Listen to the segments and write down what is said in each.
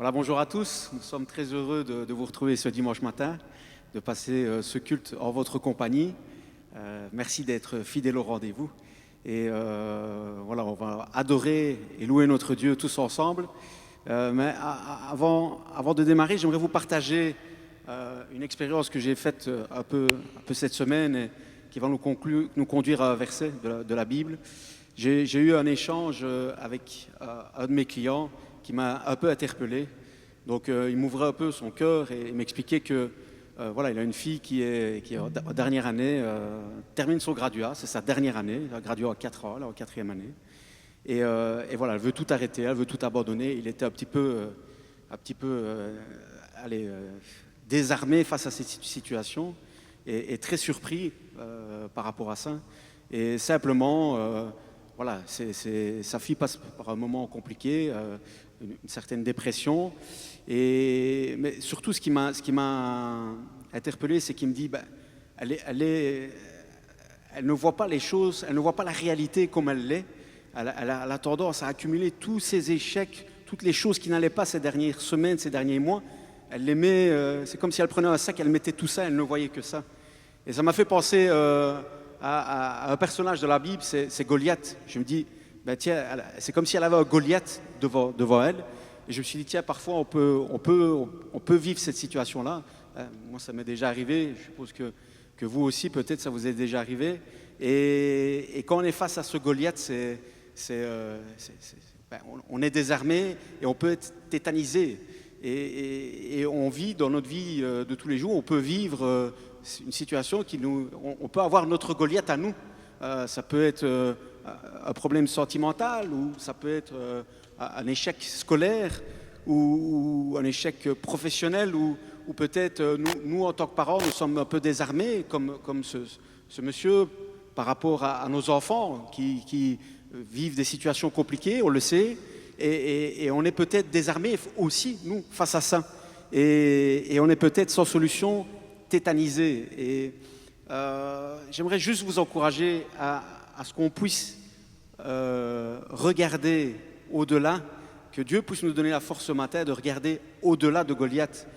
Voilà, bonjour à tous. Nous sommes très heureux de vous retrouver ce dimanche matin, de passer ce culte en votre compagnie. Merci d'être fidèles au rendez-vous. Et voilà, on va adorer et louer notre Dieu tous ensemble. Avant de démarrer, j'aimerais vous partager une expérience que j'ai faite un peu cette semaine et qui va nous conduire à un verset de la Bible. J'ai eu un échange avec un de mes clients qui m'a un peu interpellé. Donc il m'ouvrait un peu son cœur et il m'expliquait que voilà, il a une fille qui est en dernière année, termine son graduat, c'est sa dernière année, elle a gradué en 4 ans, là, en 4e année. Et voilà, elle veut tout arrêter, elle veut tout abandonner. Il était un petit peu désarmé face à cette situation et très surpris par rapport à ça. Et simplement, voilà, sa fille passe par un moment compliqué, une certaine dépression. Mais surtout, ce qui m'a interpellé, c'est qu'il me dit, elle ne voit pas les choses, elle ne voit pas la réalité comme elle l'est. Elle a tendance à accumuler tous ces échecs, toutes les choses qui n'allaient pas ces dernières semaines, ces derniers mois. Elle les met, c'est comme si elle prenait un sac, elle mettait tout ça, elle ne voyait que ça. Et ça m'a fait penser à un personnage de la Bible, c'est Goliath. Je me dis, tiens, c'est comme si elle avait un Goliath devant elle. Et je me suis dit, tiens, parfois on peut vivre cette situation-là. Moi, ça m'est déjà arrivé. Je suppose que vous aussi, peut-être, ça vous est déjà arrivé. Et quand on est face à ce Goliath, on est désarmé et on peut être tétanisé. Et on vit dans notre vie de tous les jours, on peut vivre une situation on peut avoir notre Goliath à nous. Ça peut être un problème sentimental ou ça peut être un échec scolaire ou un échec professionnel ou peut-être nous, en tant que parents, nous sommes un peu désarmés comme ce monsieur par rapport à nos enfants qui vivent des situations compliquées, on le sait, et on est peut-être désarmés aussi, nous, face à ça. Et on est peut-être sans solution, tétanisés. Et j'aimerais juste vous encourager à ce qu'on puisse regarder au-delà, que Dieu puisse nous donner la force ce matin de regarder au-delà de Goliath.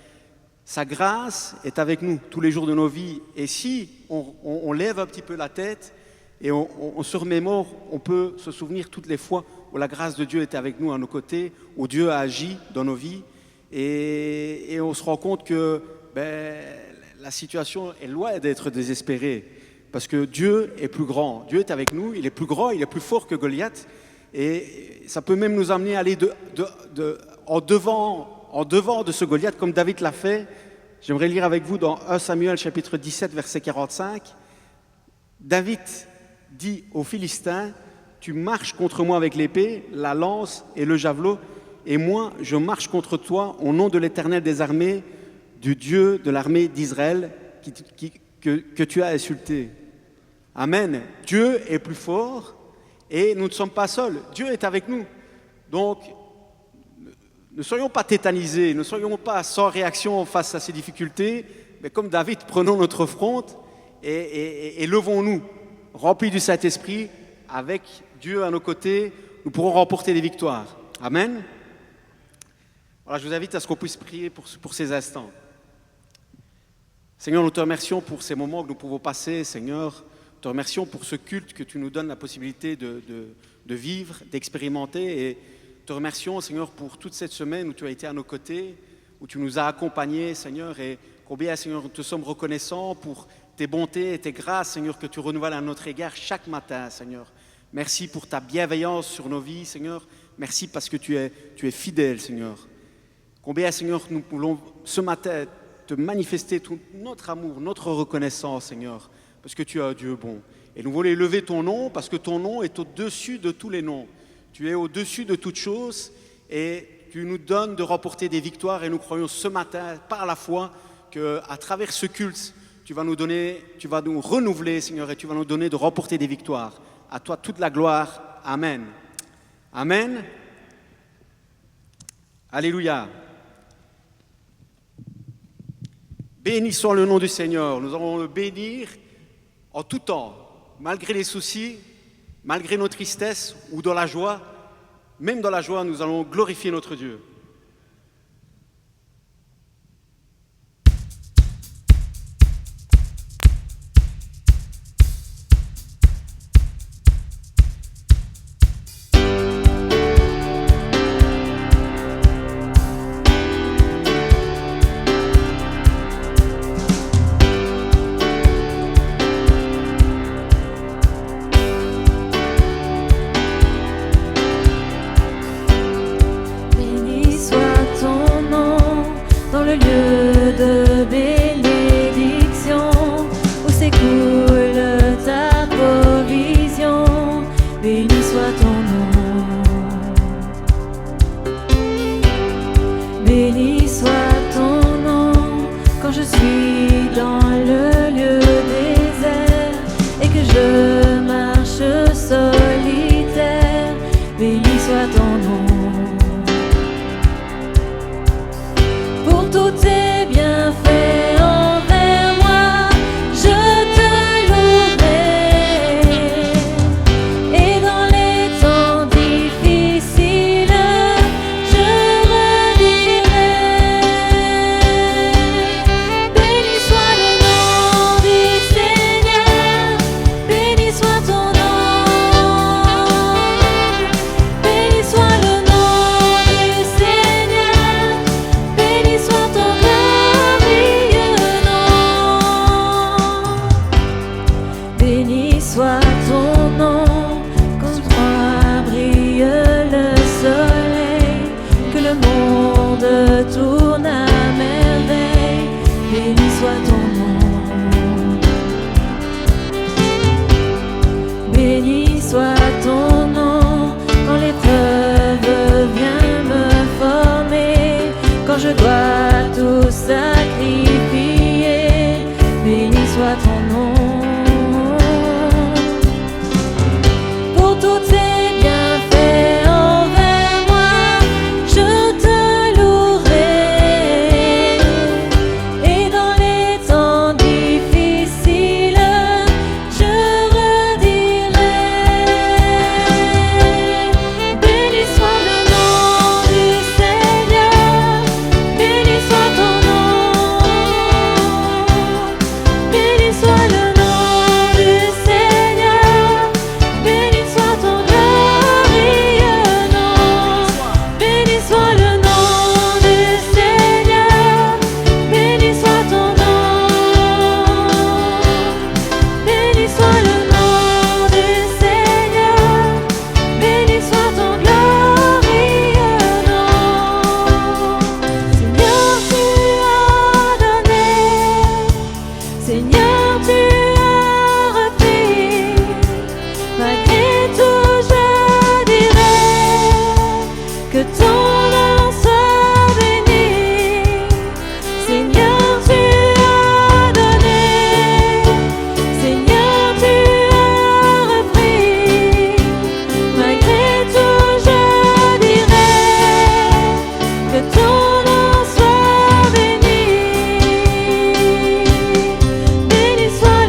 Sa grâce est avec nous tous les jours de nos vies. Et si on lève un petit peu la tête et on se remémore, on peut se souvenir toutes les fois où la grâce de Dieu était avec nous à nos côtés, où Dieu a agi dans nos vies. Et on se rend compte que la situation est loin d'être désespérée. Parce que Dieu est plus grand. Dieu est avec nous, il est plus grand, il est plus fort que Goliath. Et ça peut même nous amener à aller en devant de ce Goliath, comme David l'a fait. J'aimerais lire avec vous dans 1 Samuel chapitre 17, verset 45. David dit aux Philistins, « Tu marches contre moi avec l'épée, la lance et le javelot, et moi je marche contre toi au nom de l'Éternel des armées, du Dieu de l'armée d'Israël que tu as insulté. » Amen. Dieu est plus fort et nous ne sommes pas seuls. Dieu est avec nous. Donc, ne soyons pas tétanisés, ne soyons pas sans réaction face à ces difficultés, mais comme David, prenons notre front et levons-nous, remplis du Saint-Esprit, avec Dieu à nos côtés, nous pourrons remporter des victoires. Amen. Voilà, je vous invite à ce qu'on puisse prier pour ces instants. Seigneur, nous te remercions pour ces moments que nous pouvons passer, Seigneur. Nous te remercions pour ce culte que tu nous donnes la possibilité de vivre, d'expérimenter. Et te remercions, Seigneur, pour toute cette semaine où tu as été à nos côtés, où tu nous as accompagnés, Seigneur. Et combien, Seigneur, nous te sommes reconnaissants pour tes bontés et tes grâces, Seigneur, que tu renouvelles à notre égard chaque matin, Seigneur. Merci pour ta bienveillance sur nos vies, Seigneur. Merci parce que tu es fidèle, Seigneur. Combien, Seigneur, nous voulons ce matin te manifester tout notre amour, notre reconnaissance, Seigneur, parce que tu es un Dieu bon. Et nous voulons élever ton nom, parce que ton nom est au-dessus de tous les noms. Tu es au-dessus de toutes choses, et tu nous donnes de remporter des victoires, et nous croyons ce matin, par la foi, qu'à travers ce culte, tu vas nous renouveler, Seigneur, et tu vas nous donner de remporter des victoires. À toi toute la gloire. Amen. Amen. Alléluia. Bénissons le nom du Seigneur. Nous allons le bénir en tout temps, malgré les soucis, malgré nos tristesses ou dans la joie. Même dans la joie, nous allons glorifier notre Dieu. s'écoule ta provision, béni soit ton nom. Béni soit ton nom quand je suis dans le lieu désert et que je marche solitaire, béni soit ton nom. Pour tous tes bienfaits envers moi, je te louerai. Et dans les temps difficiles, je redirai. Béni soit le nom du Seigneur, béni soit ton nom. Béni soit le nom du Seigneur, béni soit ton glorieux nom. Béni soit ton nom, quand toi brille le soleil, que le monde tourne à merveille. Béni soit ton nom. Béni soit ton nom, quand l'épreuve vient me former, quand je dois tout sacrifier. Béni soit ton nom. Pour tous tes bienfaits envers moi, je te louerai. Et dans les temps difficiles, je redirai. Béni soit le nom du Seigneur, béni soit ton nom. Béni soit le nom du Seigneur, béni soit ton glorieux nom. Béni soit le nom du Seigneur, béni soit ton nom. Béni soit le nom du Seigneur, béni soit ton glorieux nom. Seigneur, tu as donné, Seigneur, tu as repris. Malgré tout, je dirai que ton nom soit béni. Seigneur, tu as donné, Seigneur, tu as repris. Malgré tout, je dirai que ton nom soit béni. Béni soit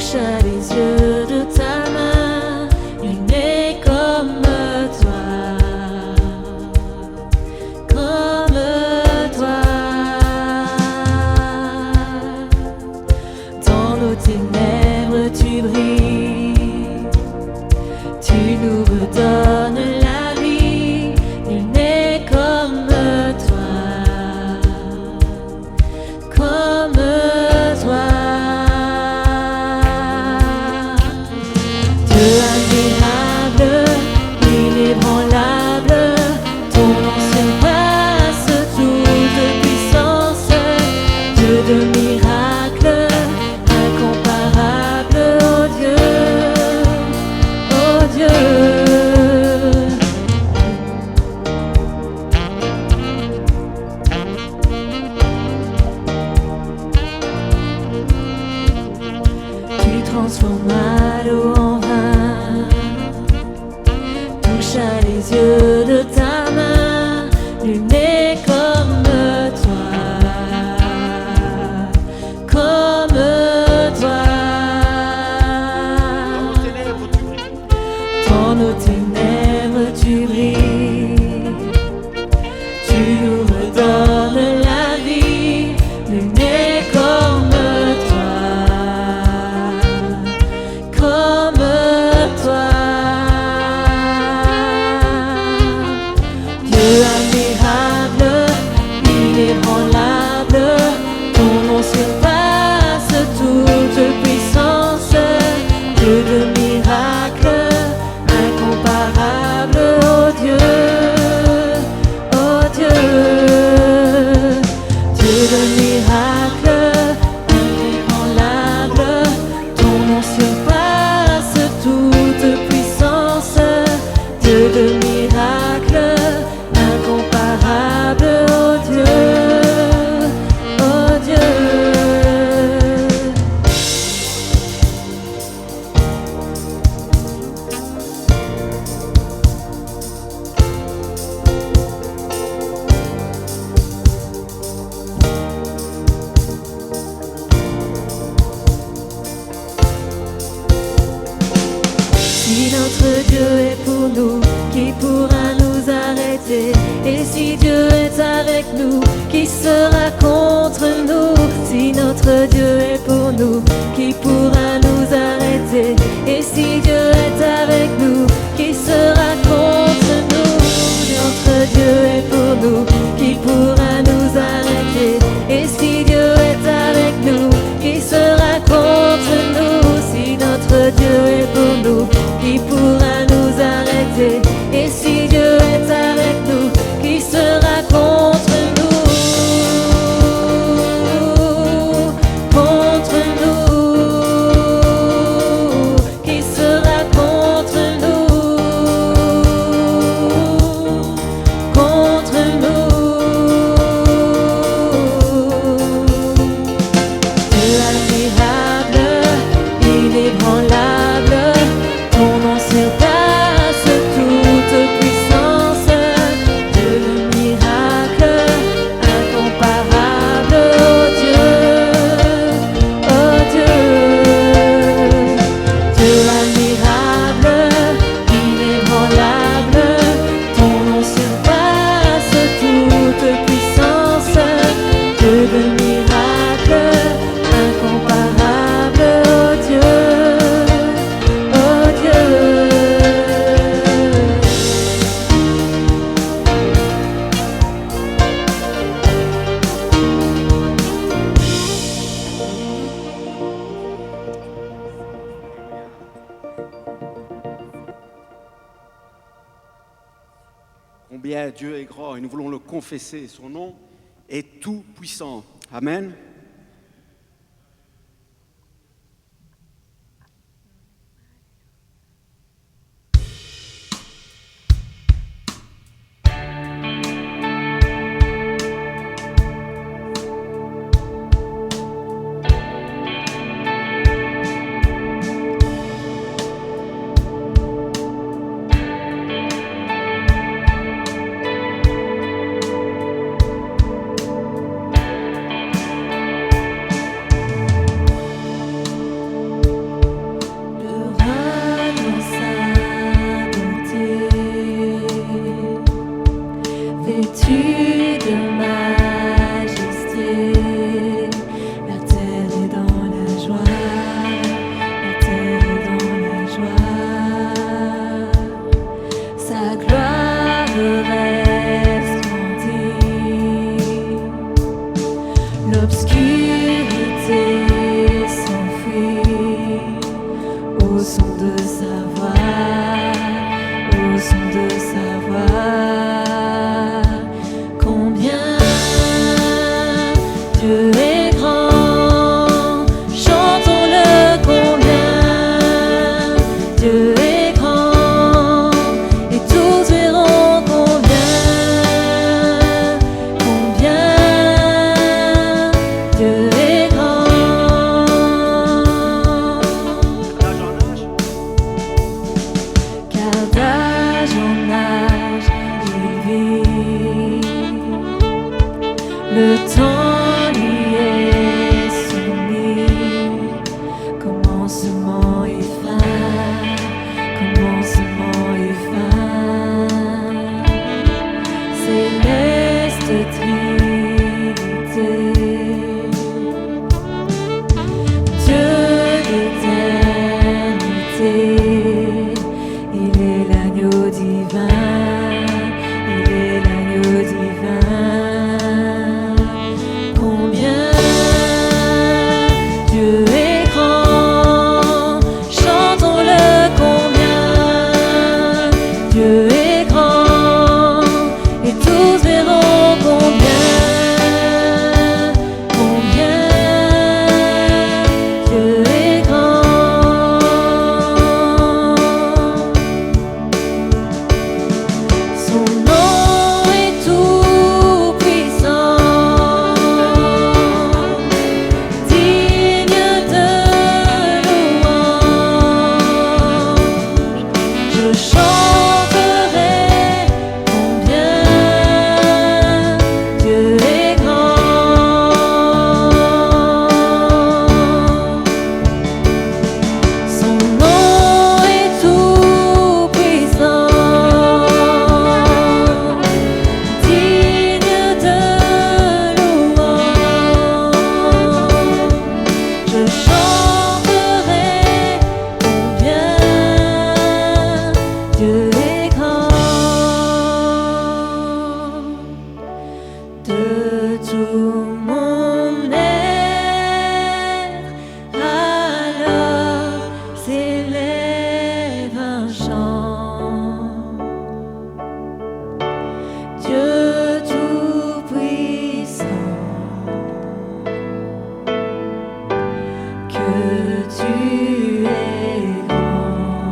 touche à les yeux de ta main, il n'est comme toi, comme toi. Dans nos ténèbres tu brilles, tu nous redonnes la vie, il n'est comme toi, comme toi. Dieu admirable, inébranlable, ton nom surpasse toute puissance. Dieu de miracles, incomparable, oh Dieu, oh Dieu. Tu transformas l'eau en vin, touche à les yeux de ta main, nul n'est comme toi, comme toi. Dans nos ténèbres, tu brilles. Dans nos ténèbres tu brilles, tu nous redonnes la vie, nul n'est comme toi, comme toi. Dieu admirable, inébranlable, ton nom surpasse toute puissance. Dieu de miracles, incomparable, oh Dieu, oh Dieu. Dieu de miracles, inébranlable, ton nom surpasse toute puissance. Dieu de miracles, incomparable, oh Dieu, oh Dieu. Si notre Dieu est pour nous, qui pourra nous arrêter? Et si Dieu est avec nous, qui sera contre nous? Si notre Dieu est pour nous, qui pourra nous arrêter? Et si Dieu est avec nous, qui sera contre nous? Notre Dieu est pour nous, qui pourra nous arrêter? Et si Dieu est avec nous, qui sera contre nous? Si notre Dieu est pour nous, qui pourra nous arrêter? Et si Dieu est avec nous, qui sera contre nous? Contre nous, qui sera contre nous? Contre nous. Dieu admirable, inébranlable, ton nom surpasse toute puissance. Dieu de miracles, incomparable, oh Dieu, oh Dieu. Dieu admirable, inébranlable, ton nom surpasse toute puissance. Dieu de miracles, incomparable, oh Dieu, oh Dieu. Combien Dieu est grand et nous voulons le confesser. Son nom est tout puissant. Amen. tu es grand.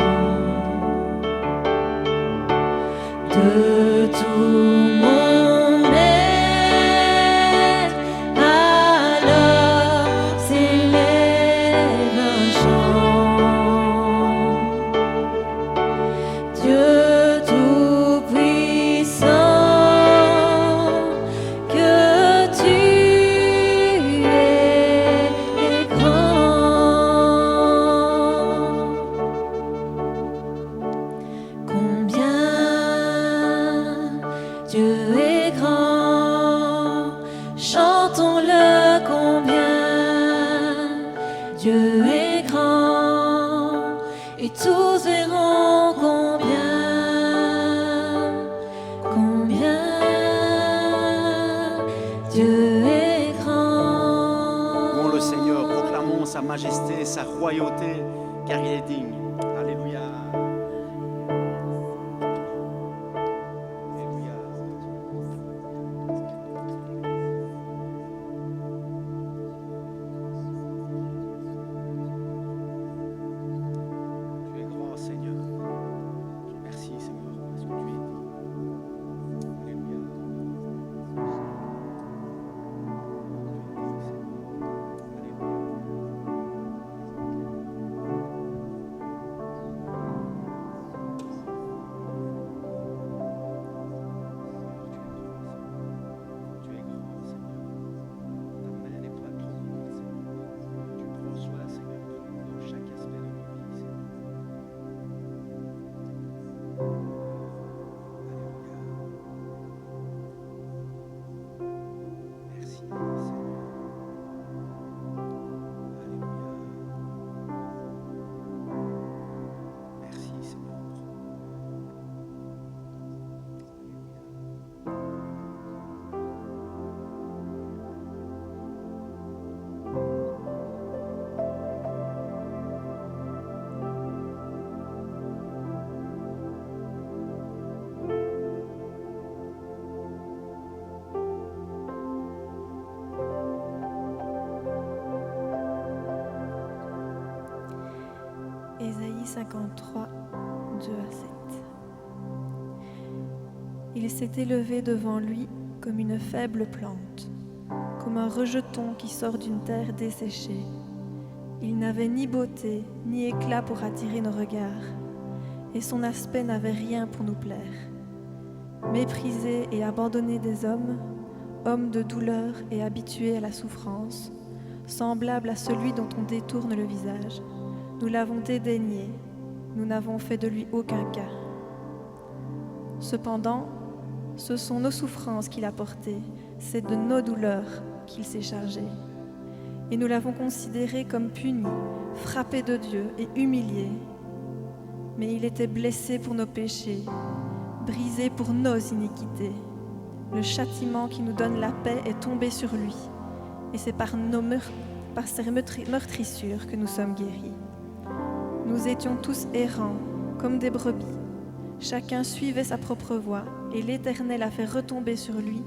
De tout mon être, alors s'élève un chant. Dieu tout-puissant, que tu es grand. Combien Dieu est grand, chantons-le combien Dieu est grand, et tous verront combien Dieu est grand. Louons le Seigneur, proclamons sa majesté, sa royauté, car il est digne. Alléluia. Alléluia. Tu es grand, Seigneur. Merci, Seigneur, parce que tu es digne. Alléluia. Tu es grand, Seigneur. Ta main n'est pas trop courte, Seigneur. Tu prends soin, Seigneur, de nous dans chaque aspect de nos vies, Seigneur. Alléluia. Merci, Seigneur. Alléluia. Merci, Seigneur. Ésaïe 53, 2 à 7. Il s'est élevé devant lui comme une faible plante, comme un rejeton qui sort d'une terre desséchée. Il n'avait ni beauté ni éclat pour attirer nos regards, et son aspect n'avait rien pour nous plaire. Méprisé et abandonné des hommes, homme de douleur et habitué à la souffrance, semblable à celui dont on détourne le visage, nous l'avons dédaigné, nous n'avons fait de lui aucun cas. Cependant, ce sont nos souffrances qu'il a portées, c'est de nos douleurs qu'il s'est chargé. Et nous l'avons considéré comme puni, frappé de Dieu et humilié. Mais il était blessé pour nos péchés, brisé pour nos iniquités. Le châtiment qui nous donne la paix est tombé sur lui, et c'est par ses meurtrissures que nous sommes guéris. Nous étions tous errants, comme des brebis. Chacun suivait sa propre voie, et l'Éternel a fait retomber sur lui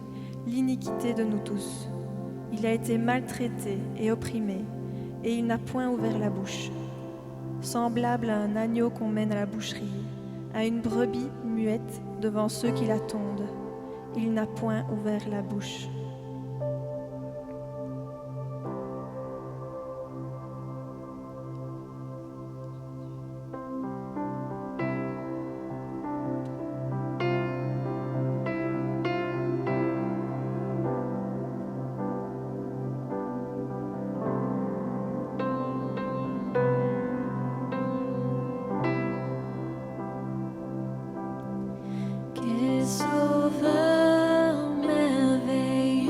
l'iniquité de nous tous. Il a été maltraité et opprimé, et il n'a point ouvert la bouche. Semblable à un agneau qu'on mène à la boucherie, à une brebis muette devant ceux qui la tondent, il n'a point ouvert la bouche. Quel sauveur merveilleux.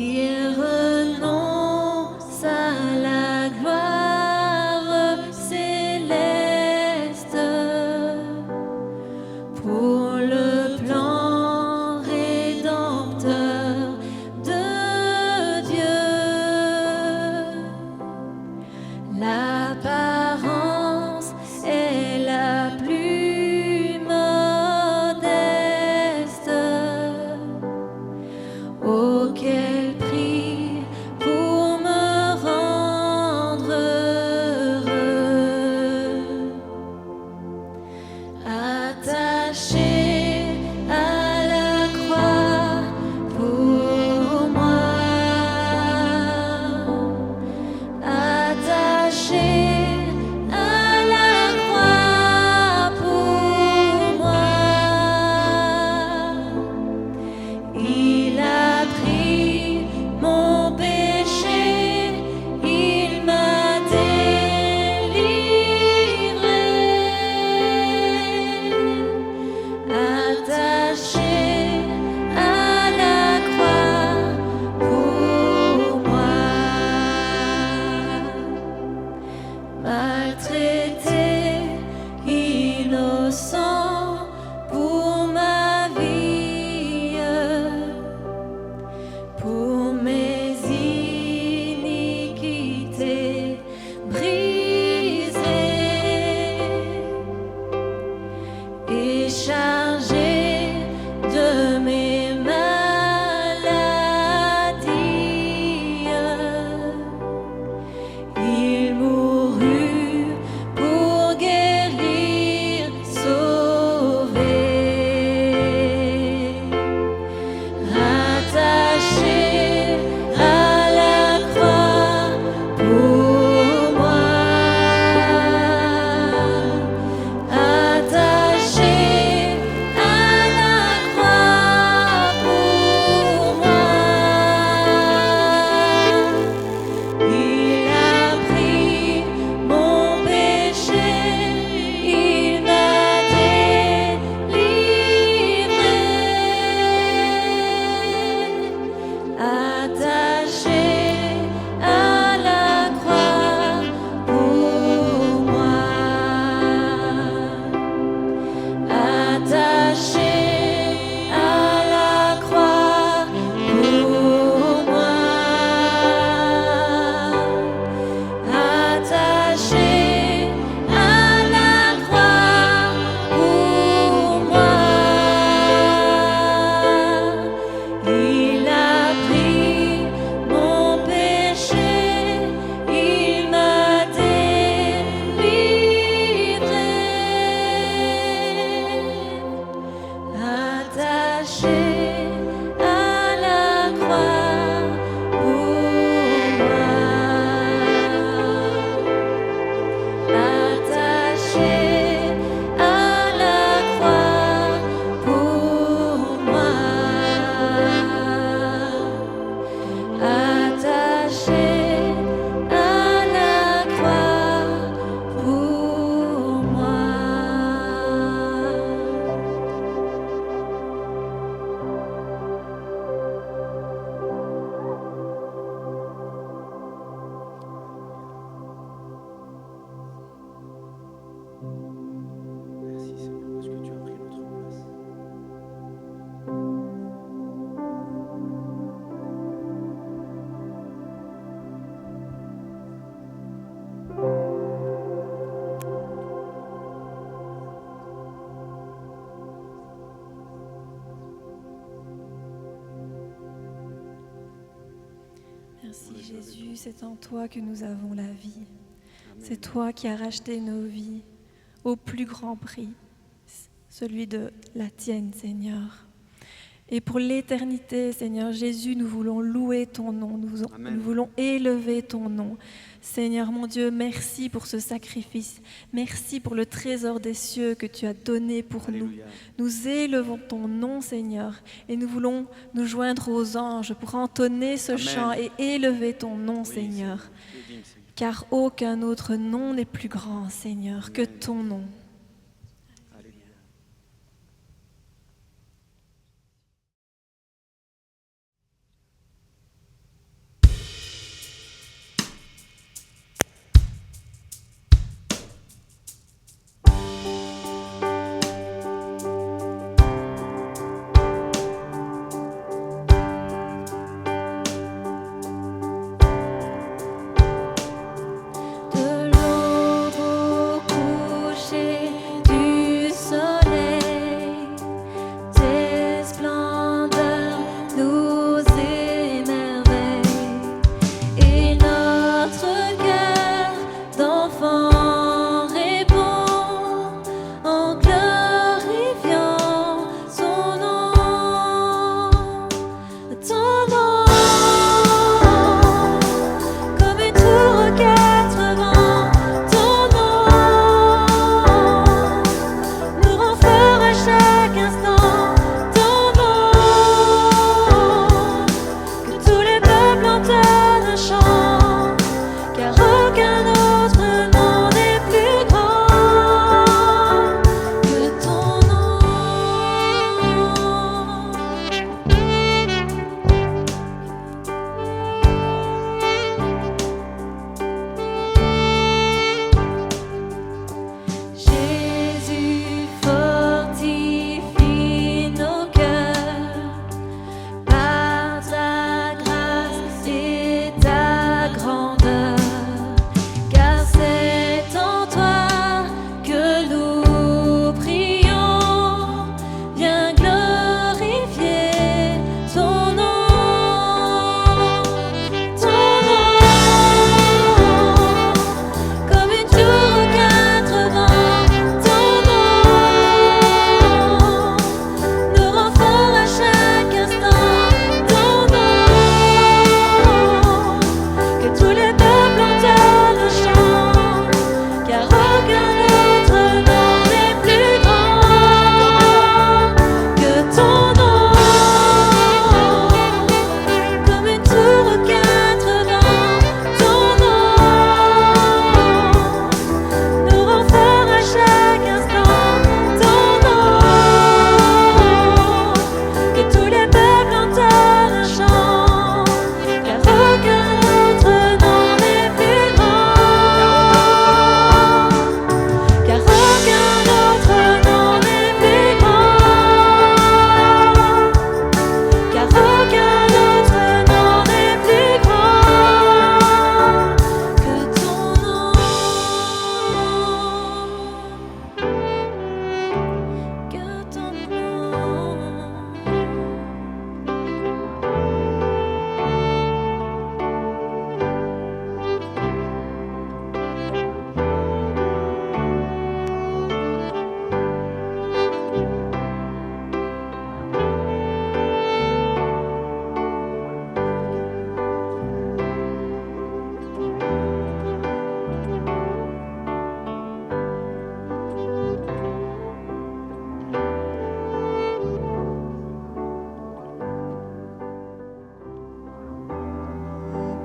Il renonce à la gloire céleste pour le plan rédempteur de Dieu. L'apparence est la plus modeste. Oh, quel prix pour me rendre heureux. Attaché à la croix pour moi. Attaché à la croix pour moi. Il a pris mon péché, il m'a délivré. Attaché à la croix pour moi. Maltraité, innocent pour ma vie, pour mes iniquités brisées et chargé de mes maladies. Il mourut pour guérir, sauver. Attaché à la croix pour moi. Attaché à la croix pour moi. Il a pris mon péché, il m'a délivré. Attaché à la croix pour moi. Attaché à la croix pour moi. Attaché à la croix pour moi. Il a pris mon péché, il m'a délivré. Attaché à la croix pour moi. Attaché à la croix pour moi. Attaché à la croix pour moi. Merci Seigneur parce que tu as pris notre place. Merci Jésus, c'est en toi que nous avons la vie. C'est toi qui as racheté nos vies au plus grand prix, celui de la tienne, Seigneur. Et pour l'éternité, Seigneur Jésus, nous voulons louer ton nom, nous voulons élever ton nom. Seigneur mon Dieu, merci pour ce sacrifice. Merci pour le trésor des cieux que tu as donné pour nous. Alléluia. Nous élevons ton nom, Seigneur, et nous voulons nous joindre aux anges pour entonner ce Amen. chant et élever ton nom, Oui, Seigneur. tu es digne, Seigneur. Car aucun autre nom n'est plus grand, Seigneur, que ton nom. Alléluia.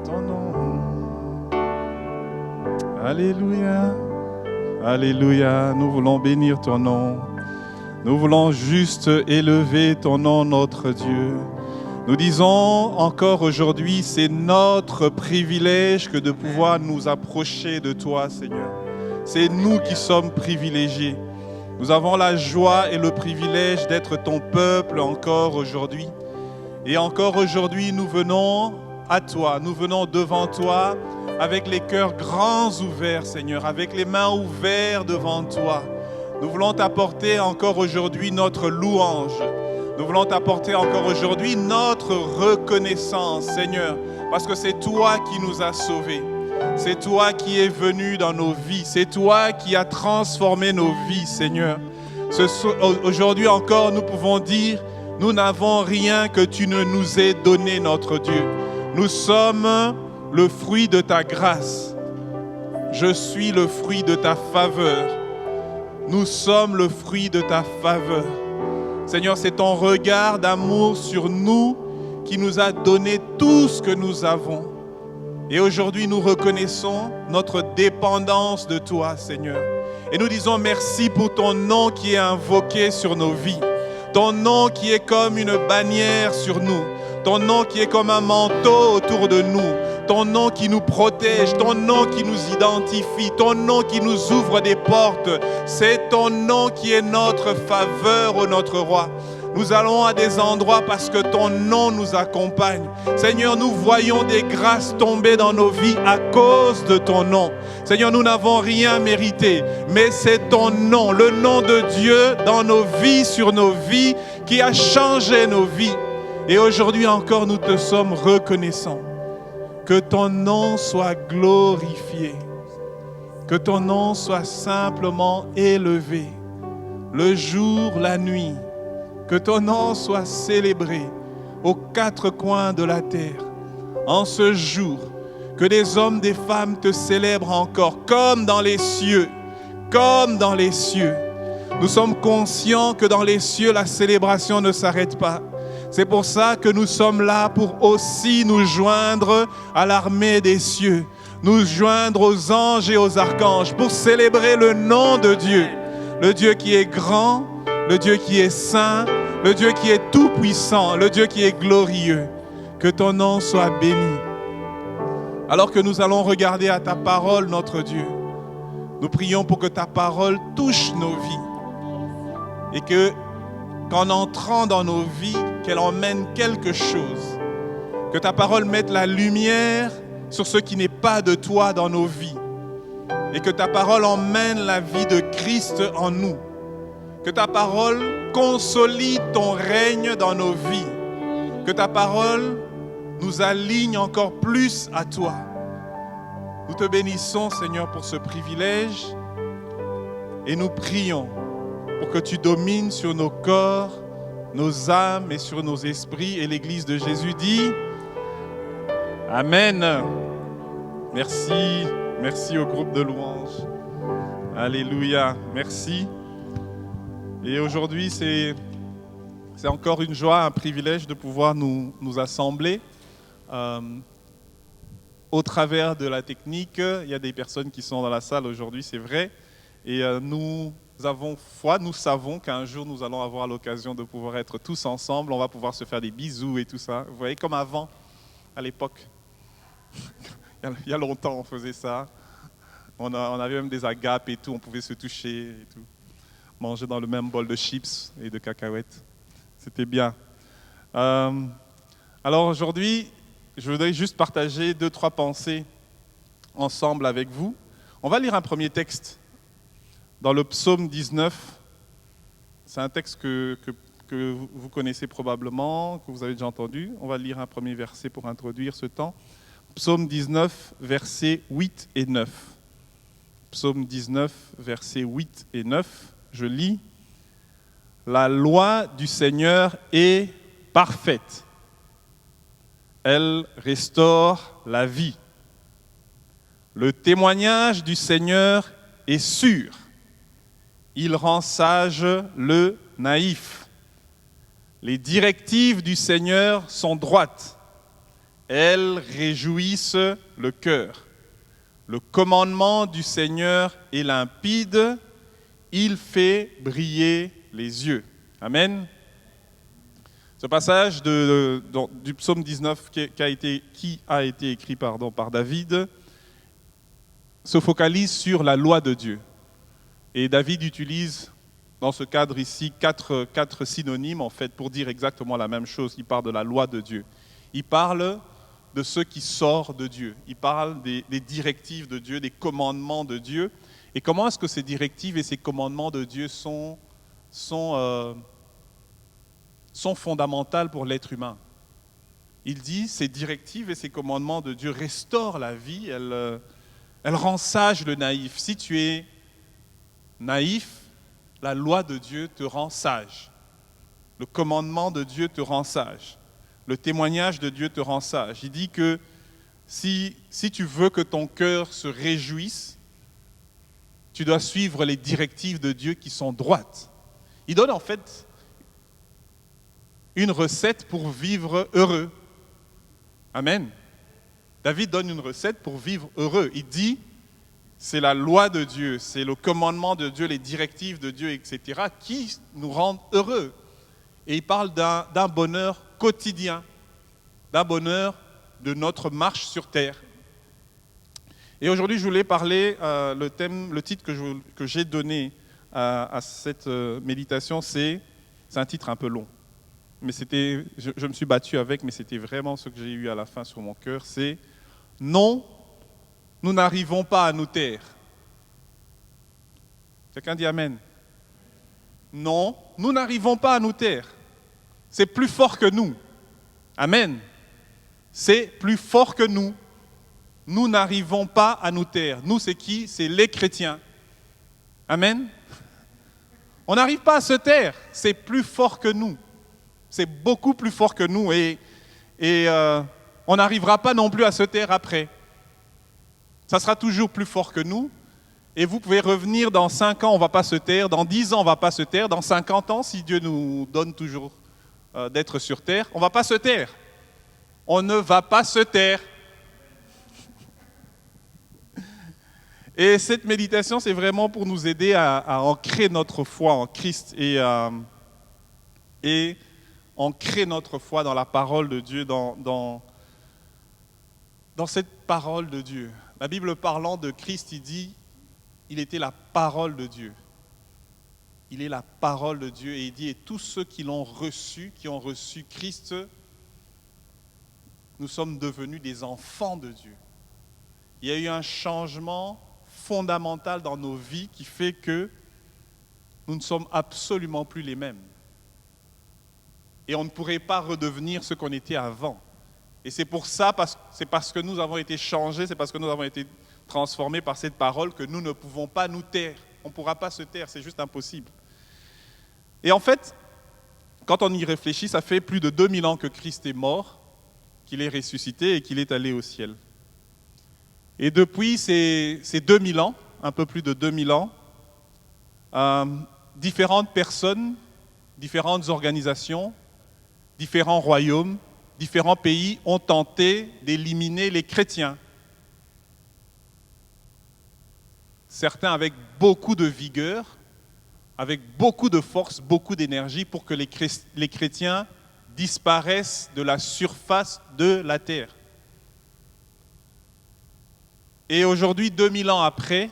ton nom. Alléluia, alléluia, nous voulons bénir ton nom. Nous voulons juste élever ton nom, notre Dieu. Nous disons encore aujourd'hui, c'est notre privilège que de pouvoir nous approcher de toi, Seigneur. C'est nous qui sommes privilégiés. Nous avons la joie et le privilège d'être ton peuple encore aujourd'hui. Et encore aujourd'hui, nous venons à toi, nous venons devant toi avec les cœurs grands ouverts, Seigneur, avec les mains ouvertes devant toi. Nous voulons t'apporter encore aujourd'hui notre louange. Nous voulons t'apporter encore aujourd'hui notre reconnaissance, Seigneur, parce que c'est toi qui nous as sauvés. C'est toi qui es venu dans nos vies. C'est toi qui as transformé nos vies, Seigneur. Aujourd'hui encore, nous pouvons dire, nous n'avons rien que tu ne nous aies donné, notre Dieu. Nous sommes le fruit de ta grâce. Je suis le fruit de ta faveur. Nous sommes le fruit de ta faveur. Seigneur, c'est ton regard d'amour sur nous qui nous a donné tout ce que nous avons. Et aujourd'hui, nous reconnaissons notre dépendance de toi, Seigneur. Et nous disons merci pour ton nom qui est invoqué sur nos vies. Ton nom qui est comme une bannière sur nous. Ton nom qui est comme un manteau autour de nous. Ton nom qui nous protège, ton nom qui nous identifie, ton nom qui nous ouvre des portes. C'est ton nom qui est notre faveur, ô notre roi. Nous allons à des endroits parce que ton nom nous accompagne. Seigneur, nous voyons des grâces tomber dans nos vies à cause de ton nom. Seigneur, nous n'avons rien mérité, mais c'est ton nom, le nom de Dieu dans nos vies, sur nos vies, qui a changé nos vies. Et aujourd'hui encore, nous te sommes reconnaissants. Que ton nom soit glorifié. Que ton nom soit simplement élevé. Le jour, la nuit. Que ton nom soit célébré aux quatre coins de la terre. En ce jour, que des hommes, des femmes te célèbrent encore, comme dans les cieux. Comme dans les cieux. Nous sommes conscients que dans les cieux, la célébration ne s'arrête pas. C'est pour ça que nous sommes là pour aussi nous joindre à l'armée des cieux, nous joindre aux anges et aux archanges pour célébrer le nom de Dieu, le Dieu qui est grand, le Dieu qui est saint, le Dieu qui est tout-puissant, le Dieu qui est glorieux. Que ton nom soit béni. Alors que nous allons regarder à ta parole, notre Dieu, nous prions pour que ta parole touche nos vies et que qu'en entrant dans nos vies, qu'elle emmène quelque chose. Que ta parole mette la lumière sur ce qui n'est pas de toi dans nos vies. Et que ta parole emmène la vie de Christ en nous. Que ta parole consolide ton règne dans nos vies. Que ta parole nous aligne encore plus à toi. Nous te bénissons, Seigneur, pour ce privilège. Et nous prions pour que tu domines sur nos corps, nos âmes et sur nos esprits. Et l'Église de Jésus dit Amen. Merci. Merci au groupe de louanges. Alléluia. Merci. Et aujourd'hui, c'est encore une joie, un privilège de pouvoir nous assembler. Au travers de la technique, il y a des personnes qui sont dans la salle aujourd'hui, c'est vrai. Et nous avons foi, nous savons qu'un jour nous allons avoir l'occasion de pouvoir être tous ensemble, on va pouvoir se faire des bisous et tout ça. Vous voyez, comme avant, à l'époque, il y a longtemps on faisait ça. On avait même des agapes et tout, on pouvait se toucher et tout. Manger dans le même bol de chips et de cacahuètes. C'était bien. Alors aujourd'hui, je voudrais juste partager 2-3 pensées ensemble avec vous. On va lire un premier texte. Dans le psaume 19, c'est un texte que vous connaissez probablement, que vous avez déjà entendu. On va lire un premier verset pour introduire ce temps. Psaume 19, versets 8 et 9. Psaume 19, versets 8 et 9. Je lis. La loi du Seigneur est parfaite. Elle restaure la vie. Le témoignage du Seigneur est sûr. Il rend sage le naïf. Les directives du Seigneur sont droites. elles réjouissent le cœur. Le commandement du Seigneur est limpide, il fait briller les yeux. Amen. Ce passage du psaume 19 qui a été écrit par David se focalise sur la loi de Dieu. Et David utilise dans ce cadre ici quatre synonymes en fait pour dire exactement la même chose. Il parle de la loi de Dieu. Il parle de ce qui sort de Dieu. Il parle des directives de Dieu, des commandements de Dieu. Et comment est-ce que ces directives et ces commandements de Dieu sont fondamentales pour l'être humain? Il dit, ces directives et ces commandements de Dieu restaurent la vie, elles rendent sage le naïf. Si tu es naïf, la loi de Dieu te rend sage. Le commandement de Dieu te rend sage. Le témoignage de Dieu te rend sage. Il dit que si tu veux que ton cœur se réjouisse, tu dois suivre les directives de Dieu qui sont droites. Il donne en fait une recette pour vivre heureux. Amen. David donne une recette pour vivre heureux. Il dit, c'est la loi de Dieu, c'est le commandement de Dieu, les directives de Dieu, etc., qui nous rendent heureux. Et il parle d'un bonheur quotidien, d'un bonheur de notre marche sur terre. Et aujourd'hui, je voulais parler, le titre que j'ai donné à cette méditation, c'est un titre un peu long. Mais je me suis battu avec, mais c'était vraiment ce que j'ai eu à la fin sur mon cœur, c'est « Non, nous n'arrivons pas à nous taire ». Quelqu'un dit Amen. Non, nous n'arrivons pas à nous taire. C'est plus fort que nous. Amen. C'est plus fort que nous. Nous n'arrivons pas à nous taire. Nous, c'est qui? C'est les chrétiens. Amen. On n'arrive pas à se taire. C'est plus fort que nous. C'est beaucoup plus fort que nous. Et on n'arrivera pas non plus à se taire après. Ça sera toujours plus fort que nous. Et vous pouvez revenir dans 5 ans, on ne va pas se taire. Dans 10 ans, on ne va pas se taire. Dans 50 ans, si Dieu nous donne toujours d'être sur terre, on ne va pas se taire. On ne va pas se taire. Et cette méditation, c'est vraiment pour nous aider à ancrer notre foi en Christ et ancrer notre foi dans la parole de Dieu, dans cette parole de Dieu. La Bible parlant de Christ, il dit, il était la parole de Dieu. Il est la parole de Dieu et il dit, et tous ceux qui l'ont reçu, qui ont reçu Christ, nous sommes devenus des enfants de Dieu. Il y a eu un changement fondamental dans nos vies qui fait que nous ne sommes absolument plus les mêmes. Et on ne pourrait pas redevenir ce qu'on était avant. Et c'est pour ça, c'est parce que nous avons été changés, c'est parce que nous avons été transformés par cette parole que nous ne pouvons pas nous taire. On ne pourra pas se taire, c'est juste impossible. Et en fait, quand on y réfléchit, ça fait plus de 2000 ans que Christ est mort, qu'il est ressuscité et qu'il est allé au ciel. Et depuis ces 2000 ans, un peu plus de 2000 ans, différentes personnes, différentes organisations, différents royaumes, différents pays ont tenté d'éliminer les chrétiens. Certains avec beaucoup de vigueur, avec beaucoup de force, beaucoup d'énergie pour que les chrétiens disparaissent de la surface de la terre. Et aujourd'hui, 2000 ans après,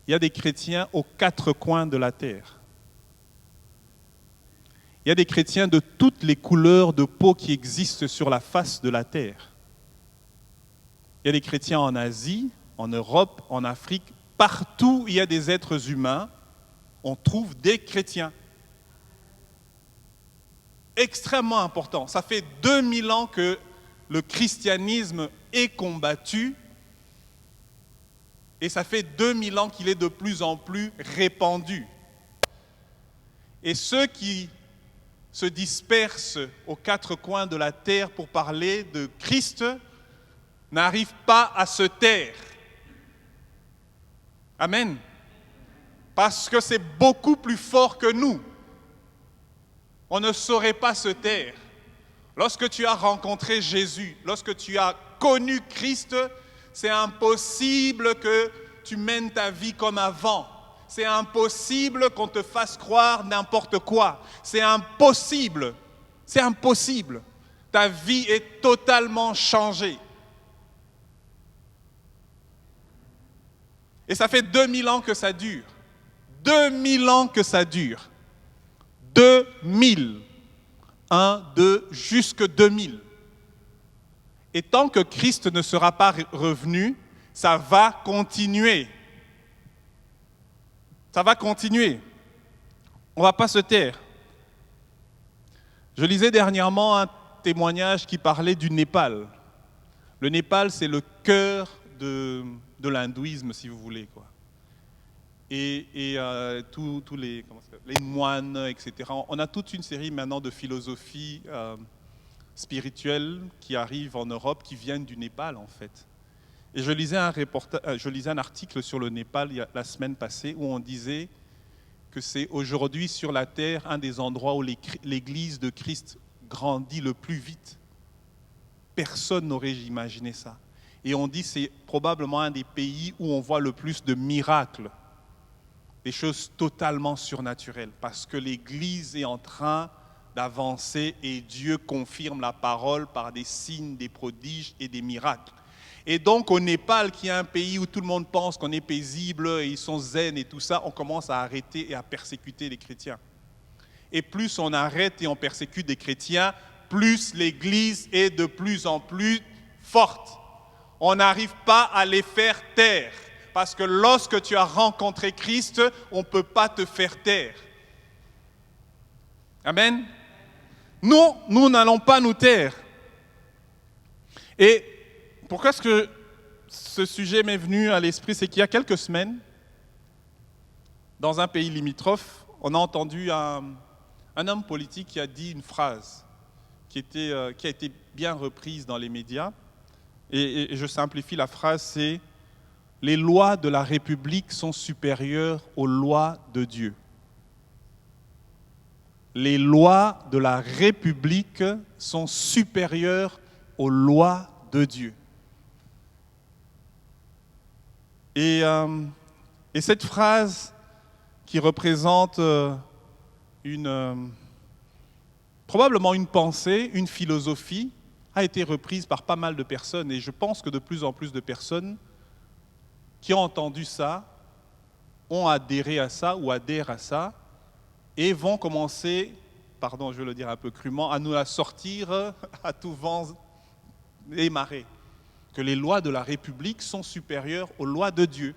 il y a des chrétiens aux 4 coins de la terre. Il y a des chrétiens de toutes les couleurs de peau qui existent sur la face de la terre. Il y a des chrétiens en Asie, en Europe, en Afrique. Partout où il y a des êtres humains, on trouve des chrétiens. Extrêmement important. Ça fait 2000 ans que le christianisme est combattu et ça fait 2000 ans qu'il est de plus en plus répandu. Et ceux qui se dispersent aux 4 coins de la terre pour parler de Christ n'arrivent pas à se taire. Amen. Parce que c'est beaucoup plus fort que nous. On ne saurait pas se taire. Lorsque tu as rencontré Jésus, lorsque tu as connu Christ, c'est impossible que tu mènes ta vie comme avant. C'est impossible qu'on te fasse croire n'importe quoi. C'est impossible. C'est impossible. Ta vie est totalement changée. Et ça fait 2000 ans que ça dure. 2000 ans que ça dure. 2000. 1, 2, jusque 2000. Et tant que Christ ne sera pas revenu, ça va continuer. Ça va continuer. On ne va pas se taire. Je lisais dernièrement un témoignage qui parlait du Népal. Le Népal, c'est le cœur de l'hindouisme, si vous voulez, quoi. Et tous les moines, etc. On a toute une série maintenant de philosophies spirituelles qui arrivent en Europe, qui viennent du Népal, en fait. Et je lisais un article sur le Népal la semaine passée où on disait que c'est aujourd'hui sur la terre un des endroits où l'Église de Christ grandit le plus vite. Personne n'aurait imaginé ça. Et on dit que c'est probablement un des pays où on voit le plus de miracles, des choses totalement surnaturelles, parce que l'Église est en train d'avancer et Dieu confirme la parole par des signes, des prodiges et des miracles. Et donc au Népal, qui est un pays où tout le monde pense qu'on est paisible, et ils sont zen et tout ça, on commence à arrêter et à persécuter les chrétiens. Et plus on arrête et on persécute des chrétiens, plus l'Église est de plus en plus forte. On n'arrive pas à les faire taire. Parce que lorsque tu as rencontré Christ, on ne peut pas te faire taire. Amen. Nous n'allons pas nous taire. Et pourquoi est-ce que ce sujet m'est venu à l'esprit? C'est qu'il y a quelques semaines, dans un pays limitrophe, on a entendu un homme politique qui a dit une phrase qui a été bien reprise dans les médias. Et je simplifie la phrase, c'est « Les lois de la République sont supérieures aux lois de Dieu ». Les lois de la République sont supérieures aux lois de Dieu. Et cette phrase qui représente probablement une pensée, une philosophie, a été reprise par pas mal de personnes. Et je pense que de plus en plus de personnes qui ont entendu ça, ont adhéré à ça ou adhèrent à ça, et vont commencer, pardon, je vais le dire un peu crûment, à nous la sortir à tout vent et marée. Que les lois de la République sont supérieures aux lois de Dieu.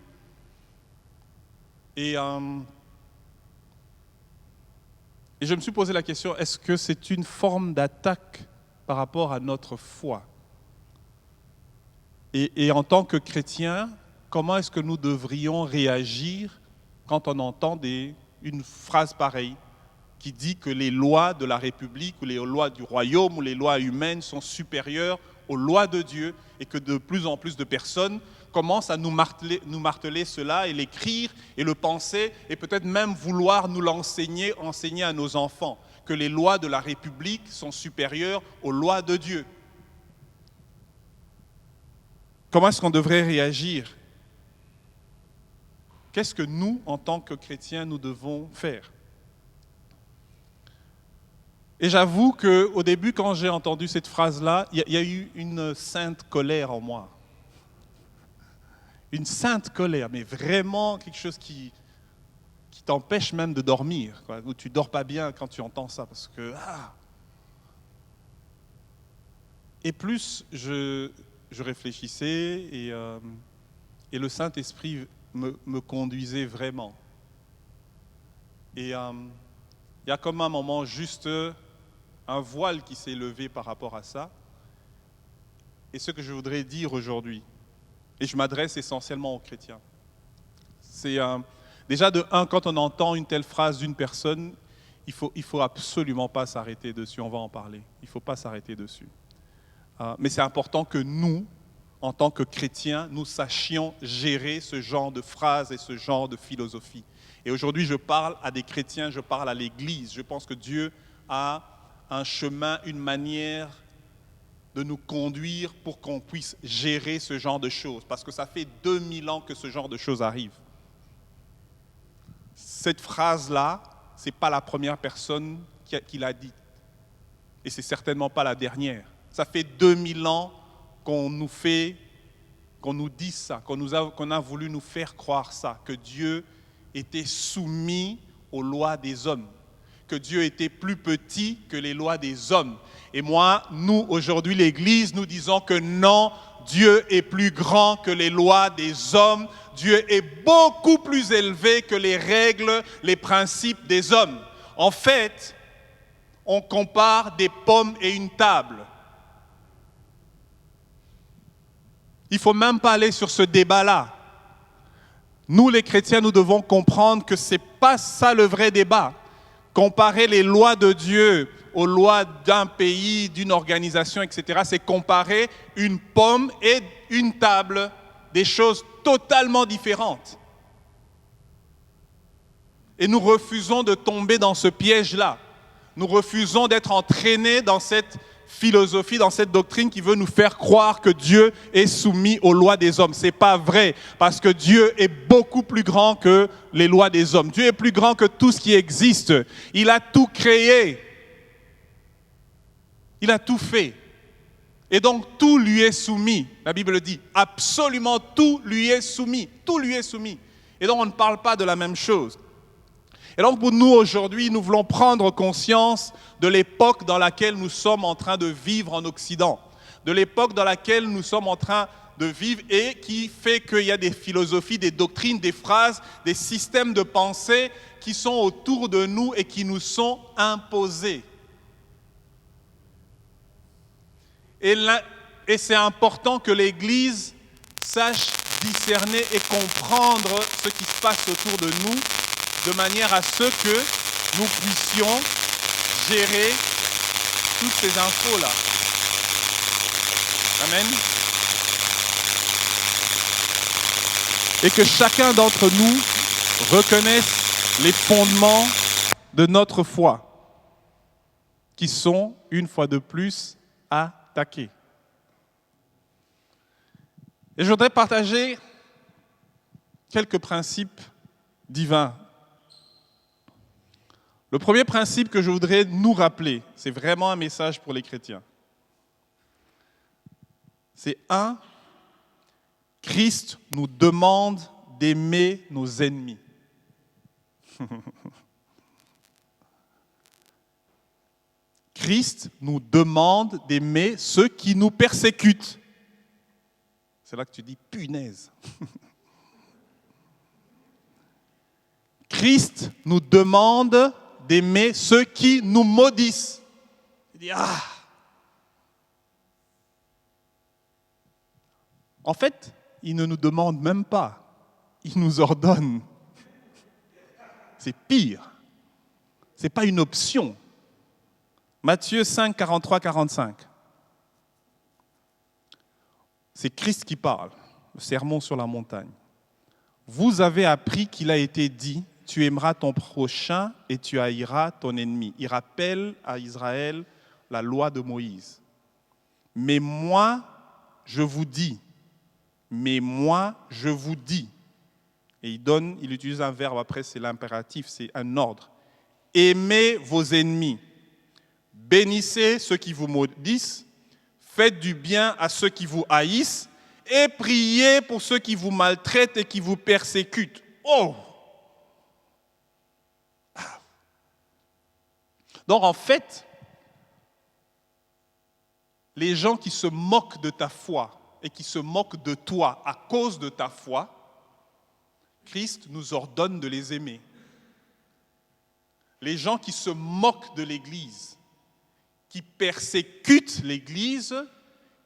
Et je me suis posé la question, est-ce que c'est une forme d'attaque par rapport à notre foi? Et en tant que chrétiens, comment est-ce que nous devrions réagir quand on entend une phrase pareille qui dit que les lois de la République ou les lois du royaume ou les lois humaines sont supérieures aux lois de Dieu et que de plus en plus de personnes commencent à nous marteler cela et l'écrire et le penser et peut-être même vouloir nous enseigner à nos enfants que les lois de la République sont supérieures aux lois de Dieu. Comment est-ce qu'on devrait réagir? Qu'est-ce que nous, en tant que chrétiens, nous devons faire? Et j'avoue qu'au début, quand j'ai entendu cette phrase-là, il y a eu une sainte colère en moi. Une sainte colère, mais vraiment quelque chose qui t'empêche même de dormir, quoi, où tu ne dors pas bien quand tu entends ça, parce que... Et plus je réfléchissais et le Saint-Esprit me conduisait vraiment. Et il y a comme un moment juste un voile qui s'est levé par rapport à ça. Et ce que je voudrais dire aujourd'hui, et je m'adresse essentiellement aux chrétiens, c'est déjà de un, quand on entend une telle phrase d'une personne, il faut absolument pas s'arrêter dessus, on va en parler, il ne faut pas s'arrêter dessus. Mais c'est important que nous, en tant que chrétiens, nous sachions gérer ce genre de phrases et ce genre de philosophie. Et aujourd'hui, je parle à des chrétiens, je parle à l'Église. Je pense que Dieu a un chemin, une manière de nous conduire pour qu'on puisse gérer ce genre de choses. Parce que ça fait 2000 ans que ce genre de choses arrive. Cette phrase-là, ce n'est pas la première personne qui l'a dit. Et ce n'est certainement pas la dernière. Ça fait 2000 ans qu'on nous dit ça, qu'on a voulu nous faire croire ça, que Dieu était soumis aux lois des hommes, que Dieu était plus petit que les lois des hommes. Et moi, nous, aujourd'hui, l'Église, nous disons que non, Dieu est plus grand que les lois des hommes. Dieu est beaucoup plus élevé que les règles, les principes des hommes. En fait, on compare des pommes et une table. Il ne faut même pas aller sur ce débat-là. Nous, les chrétiens, nous devons comprendre que ce n'est pas ça le vrai débat. Comparer les lois de Dieu aux lois d'un pays, d'une organisation, etc., c'est comparer une pomme et une table, des choses totalement différentes. Et nous refusons de tomber dans ce piège-là. Nous refusons d'être entraînés dans cette philosophie, dans cette doctrine qui veut nous faire croire que Dieu est soumis aux lois des hommes. Ce n'est pas vrai, parce que Dieu est beaucoup plus grand que les lois des hommes. Dieu est plus grand que tout ce qui existe. Il a tout créé. Il a tout fait. Et donc tout lui est soumis. La Bible dit, absolument tout lui est soumis. Tout lui est soumis. Et donc on ne parle pas de la même chose. Et donc pour nous aujourd'hui, nous voulons prendre conscience de l'époque dans laquelle nous sommes en train de vivre en Occident, de l'époque dans laquelle nous sommes en train de vivre et qui fait qu'il y a des philosophies, des doctrines, des phrases, des systèmes de pensée qui sont autour de nous et qui nous sont imposés. Et c'est important que l'Église sache discerner et comprendre ce qui se passe autour de nous, de manière à ce que nous puissions gérer toutes ces infos-là. Amen. Et que chacun d'entre nous reconnaisse les fondements de notre foi, qui sont, une fois de plus, attaqués. Et je voudrais partager quelques principes divins. Le premier principe que je voudrais nous rappeler, c'est vraiment un message pour les chrétiens. C'est Christ nous demande d'aimer nos ennemis. Christ nous demande d'aimer ceux qui nous persécutent. C'est là que tu dis punaise. Christ nous demande d'aimer ceux qui nous maudissent. Tu dis En fait, il ne nous demande même pas. Il nous ordonne. C'est pire. Ce n'est pas une option. Matthieu 5, 43, 45. C'est Christ qui parle, le sermon sur la montagne. Vous avez appris qu'il a été dit, tu aimeras ton prochain et tu haïras ton ennemi. Il rappelle à Israël la loi de Moïse. Mais moi, je vous dis. Et il utilise un verbe, après c'est l'impératif, c'est un ordre. Aimez vos ennemis. Bénissez ceux qui vous maudissent. Faites du bien à ceux qui vous haïssent. Et priez pour ceux qui vous maltraitent et qui vous persécutent. Oh! Donc en fait, les gens qui se moquent de ta foi et qui se moquent de toi à cause de ta foi, Christ nous ordonne de les aimer. Les gens qui se moquent de l'Église, qui persécutent l'Église,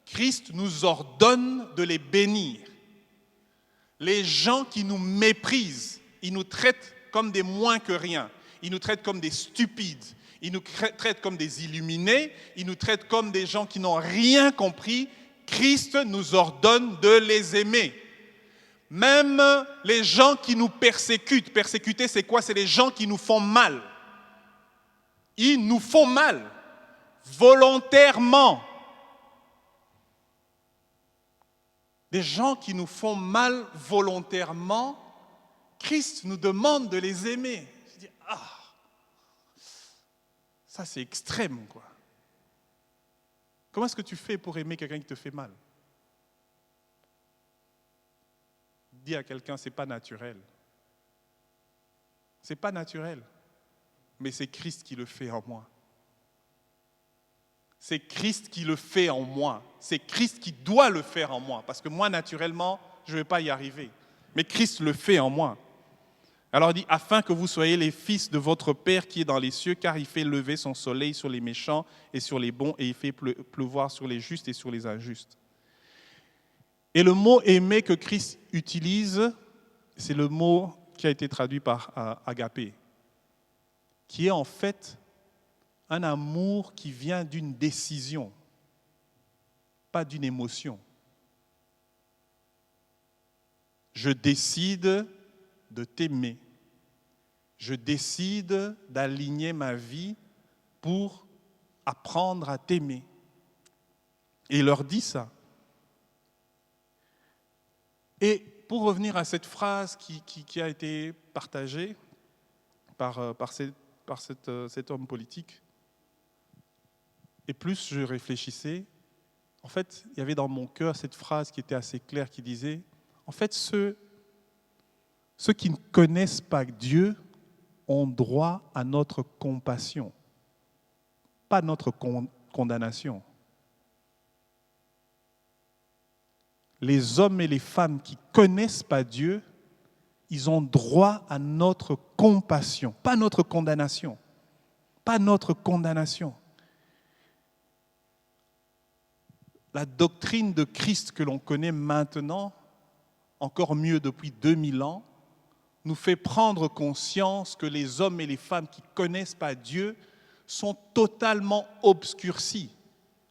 Christ nous ordonne de les bénir. Les gens qui nous méprisent, ils nous traitent comme des moins que rien. Ils nous traitent comme des stupides. Ils nous traitent comme des illuminés. Ils nous traitent comme des gens qui n'ont rien compris. Christ nous ordonne de les aimer. Même les gens qui nous persécutent. Persécuter, c'est quoi? C'est les gens qui nous font mal. Ils nous font mal. volontairement. Des gens qui nous font mal volontairement, Christ nous demande de les aimer. Je dis, ça c'est extrême, quoi. Comment est-ce que tu fais pour aimer quelqu'un qui te fait mal? Dis à quelqu'un, c'est pas naturel. C'est pas naturel, mais c'est Christ qui le fait en moi. C'est Christ qui le fait en moi. C'est Christ qui doit le faire en moi. Parce que moi, naturellement, je ne vais pas y arriver. Mais Christ le fait en moi. Alors il dit, afin que vous soyez les fils de votre Père qui est dans les cieux, car il fait lever son soleil sur les méchants et sur les bons, et il fait pleuvoir sur les justes et sur les injustes. Et le mot aimer que Christ utilise, c'est le mot qui a été traduit par agapé, qui est en fait un amour qui vient d'une décision, pas d'une émotion. Je décide de t'aimer. Je décide d'aligner ma vie pour apprendre à t'aimer. Et il leur dit ça. Et pour revenir à cette phrase qui a été partagée par cet homme politique, et plus je réfléchissais, en fait, il y avait dans mon cœur cette phrase qui était assez claire, qui disait, en fait, ceux qui ne connaissent pas Dieu ont droit à notre compassion, pas notre condamnation. Les hommes et les femmes qui ne connaissent pas Dieu, ils ont droit à notre compassion, pas notre condamnation. Pas notre condamnation. La doctrine de Christ que l'on connaît maintenant, encore mieux depuis 2000 ans, nous fait prendre conscience que les hommes et les femmes qui ne connaissent pas Dieu sont totalement obscurcis.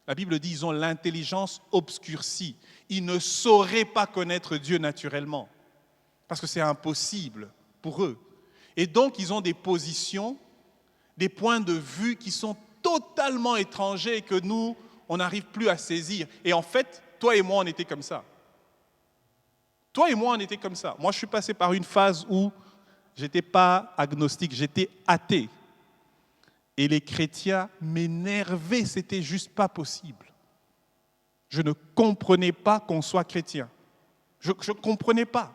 La Bible dit qu'ils ont l'intelligence obscurcie. Ils ne sauraient pas connaître Dieu naturellement, parce que c'est impossible pour eux. Et donc, ils ont des positions, des points de vue qui sont totalement étrangers et que nous, on n'arrive plus à saisir. Et en fait, toi et moi, on était comme ça. Toi et moi, on était comme ça. Moi, je suis passé par une phase où je n'étais pas agnostique, j'étais athée. Et les chrétiens m'énervaient, c'était juste pas possible. Je ne comprenais pas qu'on soit chrétien. Je ne comprenais pas.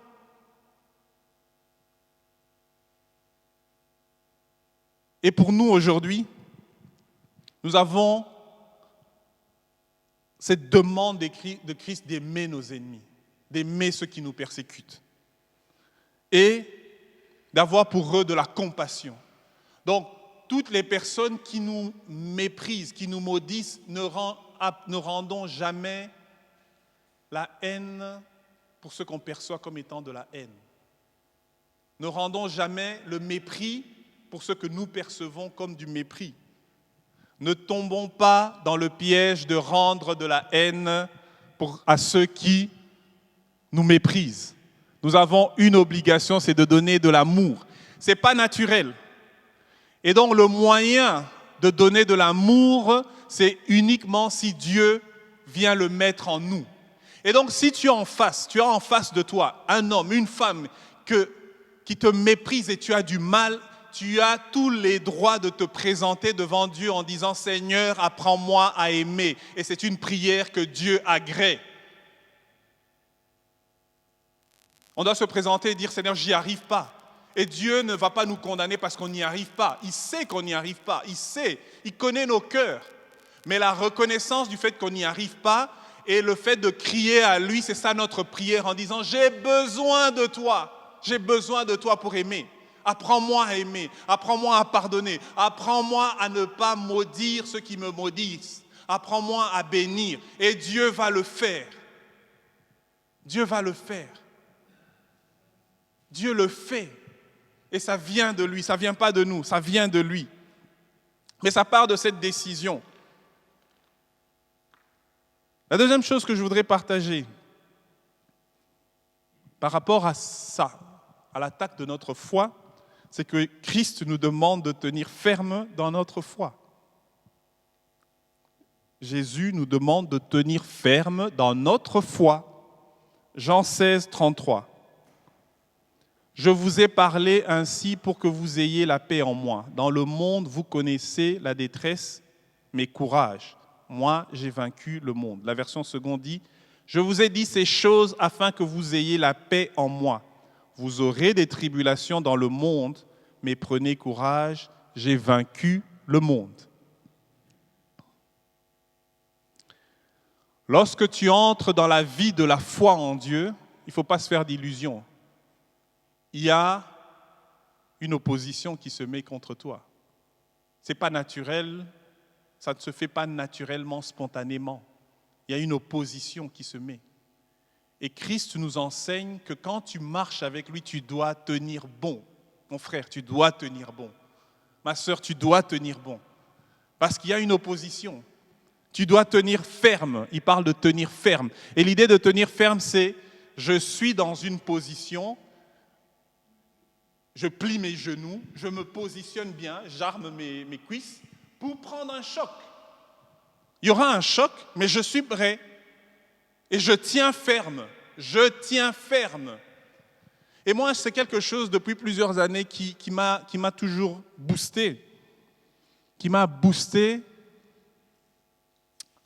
Et pour nous aujourd'hui, nous avons cette demande de Christ d'aimer nos ennemis, d'aimer ceux qui nous persécutent et d'avoir pour eux de la compassion. Donc, toutes les personnes qui nous méprisent, qui nous maudissent, ne rendons jamais la haine pour ce qu'on perçoit comme étant de la haine. Ne rendons jamais le mépris pour ce que nous percevons comme du mépris. Ne tombons pas dans le piège de rendre de la haine à ceux qui nous méprisent. Nous avons une obligation, c'est de donner de l'amour. Ce n'est pas naturel. Et donc le moyen de donner de l'amour, c'est uniquement si Dieu vient le mettre en nous. Et donc si tu as en face de toi un homme, une femme qui te méprise et tu as du mal, tu as tous les droits de te présenter devant Dieu en disant « Seigneur, apprends-moi à aimer ». Et c'est une prière que Dieu agrée. On doit se présenter et dire « Seigneur, j'y arrive pas ». Et Dieu ne va pas nous condamner parce qu'on n'y arrive pas. Il sait qu'on n'y arrive pas. Il connaît nos cœurs. Mais la reconnaissance du fait qu'on n'y arrive pas et le fait de crier à lui, c'est ça notre prière en disant « J'ai besoin de toi. J'ai besoin de toi pour aimer. Apprends-moi à aimer. Apprends-moi à pardonner. Apprends-moi à ne pas maudire ceux qui me maudissent. Apprends-moi à bénir. » Et Dieu va le faire. Dieu va le faire. Dieu le fait. Et ça vient de lui, ça ne vient pas de nous, ça vient de lui. Mais ça part de cette décision. La deuxième chose que je voudrais partager par rapport à ça, à l'attaque de notre foi, c'est que Christ nous demande de tenir ferme dans notre foi. Jésus nous demande de tenir ferme dans notre foi. Jean 16, 33. Je vous ai parlé ainsi pour que vous ayez la paix en moi. Dans le monde, vous connaissez la détresse, mais courage. Moi, j'ai vaincu le monde. La version seconde dit, je vous ai dit ces choses afin que vous ayez la paix en moi. Vous aurez des tribulations dans le monde, mais prenez courage, j'ai vaincu le monde. Lorsque tu entres dans la vie de la foi en Dieu, il ne faut pas se faire d'illusions. Il y a une opposition qui se met contre toi. Ce n'est pas naturel, ça ne se fait pas naturellement, spontanément. Il y a une opposition qui se met. Et Christ nous enseigne que quand tu marches avec lui, tu dois tenir bon. Mon frère, tu dois tenir bon. Ma sœur, tu dois tenir bon. Parce qu'il y a une opposition. Tu dois tenir ferme. Il parle de tenir ferme. Et l'idée de tenir ferme, c'est je suis dans une position, je plie mes genoux, je me positionne bien, j'arme mes cuisses pour prendre un choc. Il y aura un choc, mais je suis prêt. Et je tiens ferme. Je tiens ferme. Et moi, c'est quelque chose depuis plusieurs années qui m'a toujours boosté. Qui m'a boosté.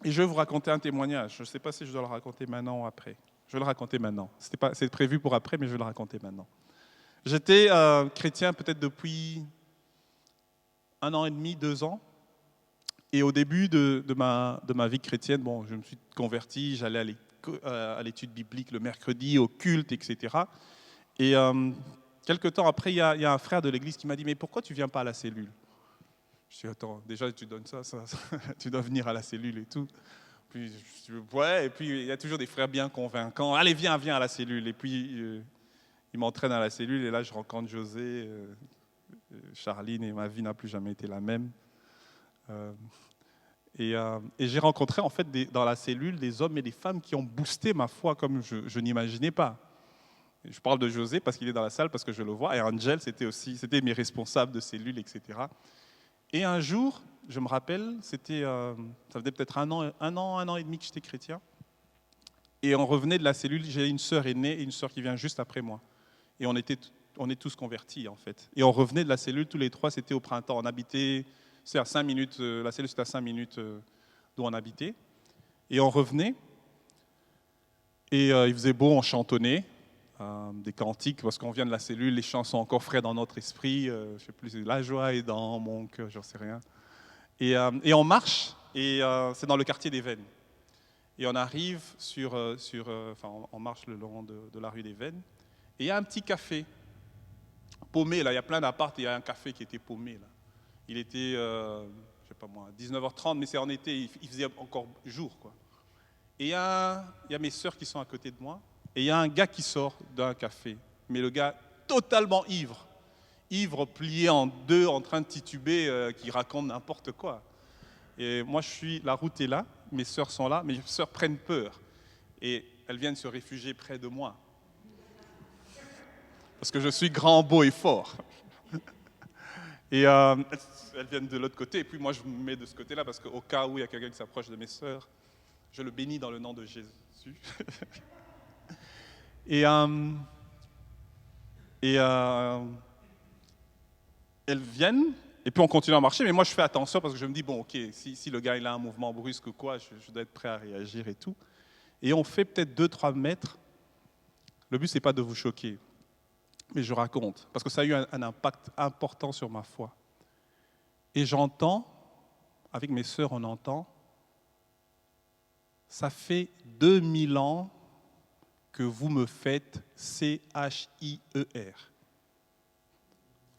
Et je vais vous raconter un témoignage. Je ne sais pas si je dois le raconter maintenant ou après. Je vais le raconter maintenant. C'est prévu pour après, mais je vais le raconter maintenant. J'étais chrétien peut-être depuis 1 an et demi, 2 ans. Et au début de ma vie chrétienne, bon, je me suis converti, j'allais à l'étude biblique le mercredi, au culte, etc. Et quelques temps après, il y a un frère de l'église qui m'a dit « Mais pourquoi tu ne viens pas à la cellule ?» Je dis « Attends, déjà tu donnes ça, tu dois venir à la cellule et tout. » Puis je dis « Ouais, et puis il y a toujours des frères bien convaincants. Allez, viens à la cellule. » Et puis il m'entraîne à la cellule et là je rencontre José, Charline et ma vie n'a plus jamais été la même. Et j'ai rencontré en fait dans la cellule des hommes et des femmes qui ont boosté ma foi comme je n'imaginais pas. Je parle de José parce qu'il est dans la salle, parce que je le vois, et Angel, c'était mes responsables de cellule, etc. Et un jour, je me rappelle, ça faisait peut-être un an et demi que j'étais chrétien, et on revenait de la cellule, j'ai une sœur aînée et une sœur qui vient juste après moi. Et on est tous convertis en fait. Et on revenait de la cellule tous les 3, c'était au printemps, on habitait... C'est à 5 minutes, la cellule c'était à 5 minutes d'où on habitait. Et on revenait, et il faisait beau, on chantonnait des cantiques, parce qu'on vient de la cellule, les chants sont encore frais dans notre esprit, je ne sais plus, la joie est dans mon cœur, j'en sais rien. Et on marche, et c'est dans le quartier des Vennes. Et on arrive on marche le long de la rue des Vennes, et il y a un petit café, paumé, là, il y a plein d'apparts, et il y a un café qui était paumé, là. Il était, je sais pas moi, 19h30, mais c'est en été, il faisait encore jour, quoi. Et il y a mes sœurs qui sont à côté de moi, et il y a un gars qui sort d'un café, mais le gars totalement ivre plié en deux, en train de tituber, qui raconte n'importe quoi. Et moi, la route est là, mes sœurs sont là, mes sœurs prennent peur, et elles viennent se réfugier près de moi, parce que je suis grand, beau et fort. Et elles viennent de l'autre côté, et puis moi je me mets de ce côté-là, parce qu'au cas où il y a quelqu'un qui s'approche de mes sœurs, je le bénis dans le nom de Jésus. et elles viennent, et puis on continue à marcher, mais moi je fais attention, parce que je me dis, bon ok, si le gars il a un mouvement brusque ou quoi, je dois être prêt à réagir et tout. Et on fait peut-être 2-3 mètres, le but c'est pas de vous choquer, mais je raconte, parce que ça a eu un impact important sur ma foi. Et j'entends, avec mes sœurs, on entend, ça fait 2000 ans que vous me faites CHIER.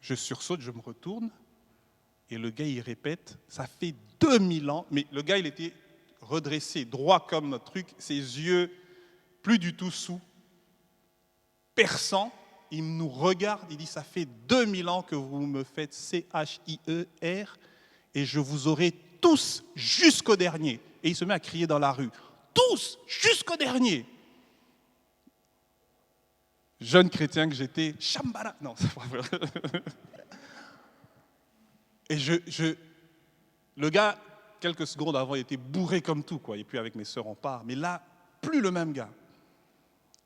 Je sursaute, je me retourne, et le gars, il répète, ça fait 2000 ans, mais le gars, il était redressé, droit comme notre truc, ses yeux plus du tout sous, perçants. Il nous regarde, il dit, ça fait 2000 ans que vous me faites CHIER et je vous aurai tous jusqu'au dernier. Et il se met à crier dans la rue, tous jusqu'au dernier. Jeune chrétien que j'étais, Shambhala. Non, c'est pas vrai. Et le gars quelques secondes avant, il était bourré comme tout, quoi. Et puis avec mes sœurs, on part. Mais là, plus le même gars.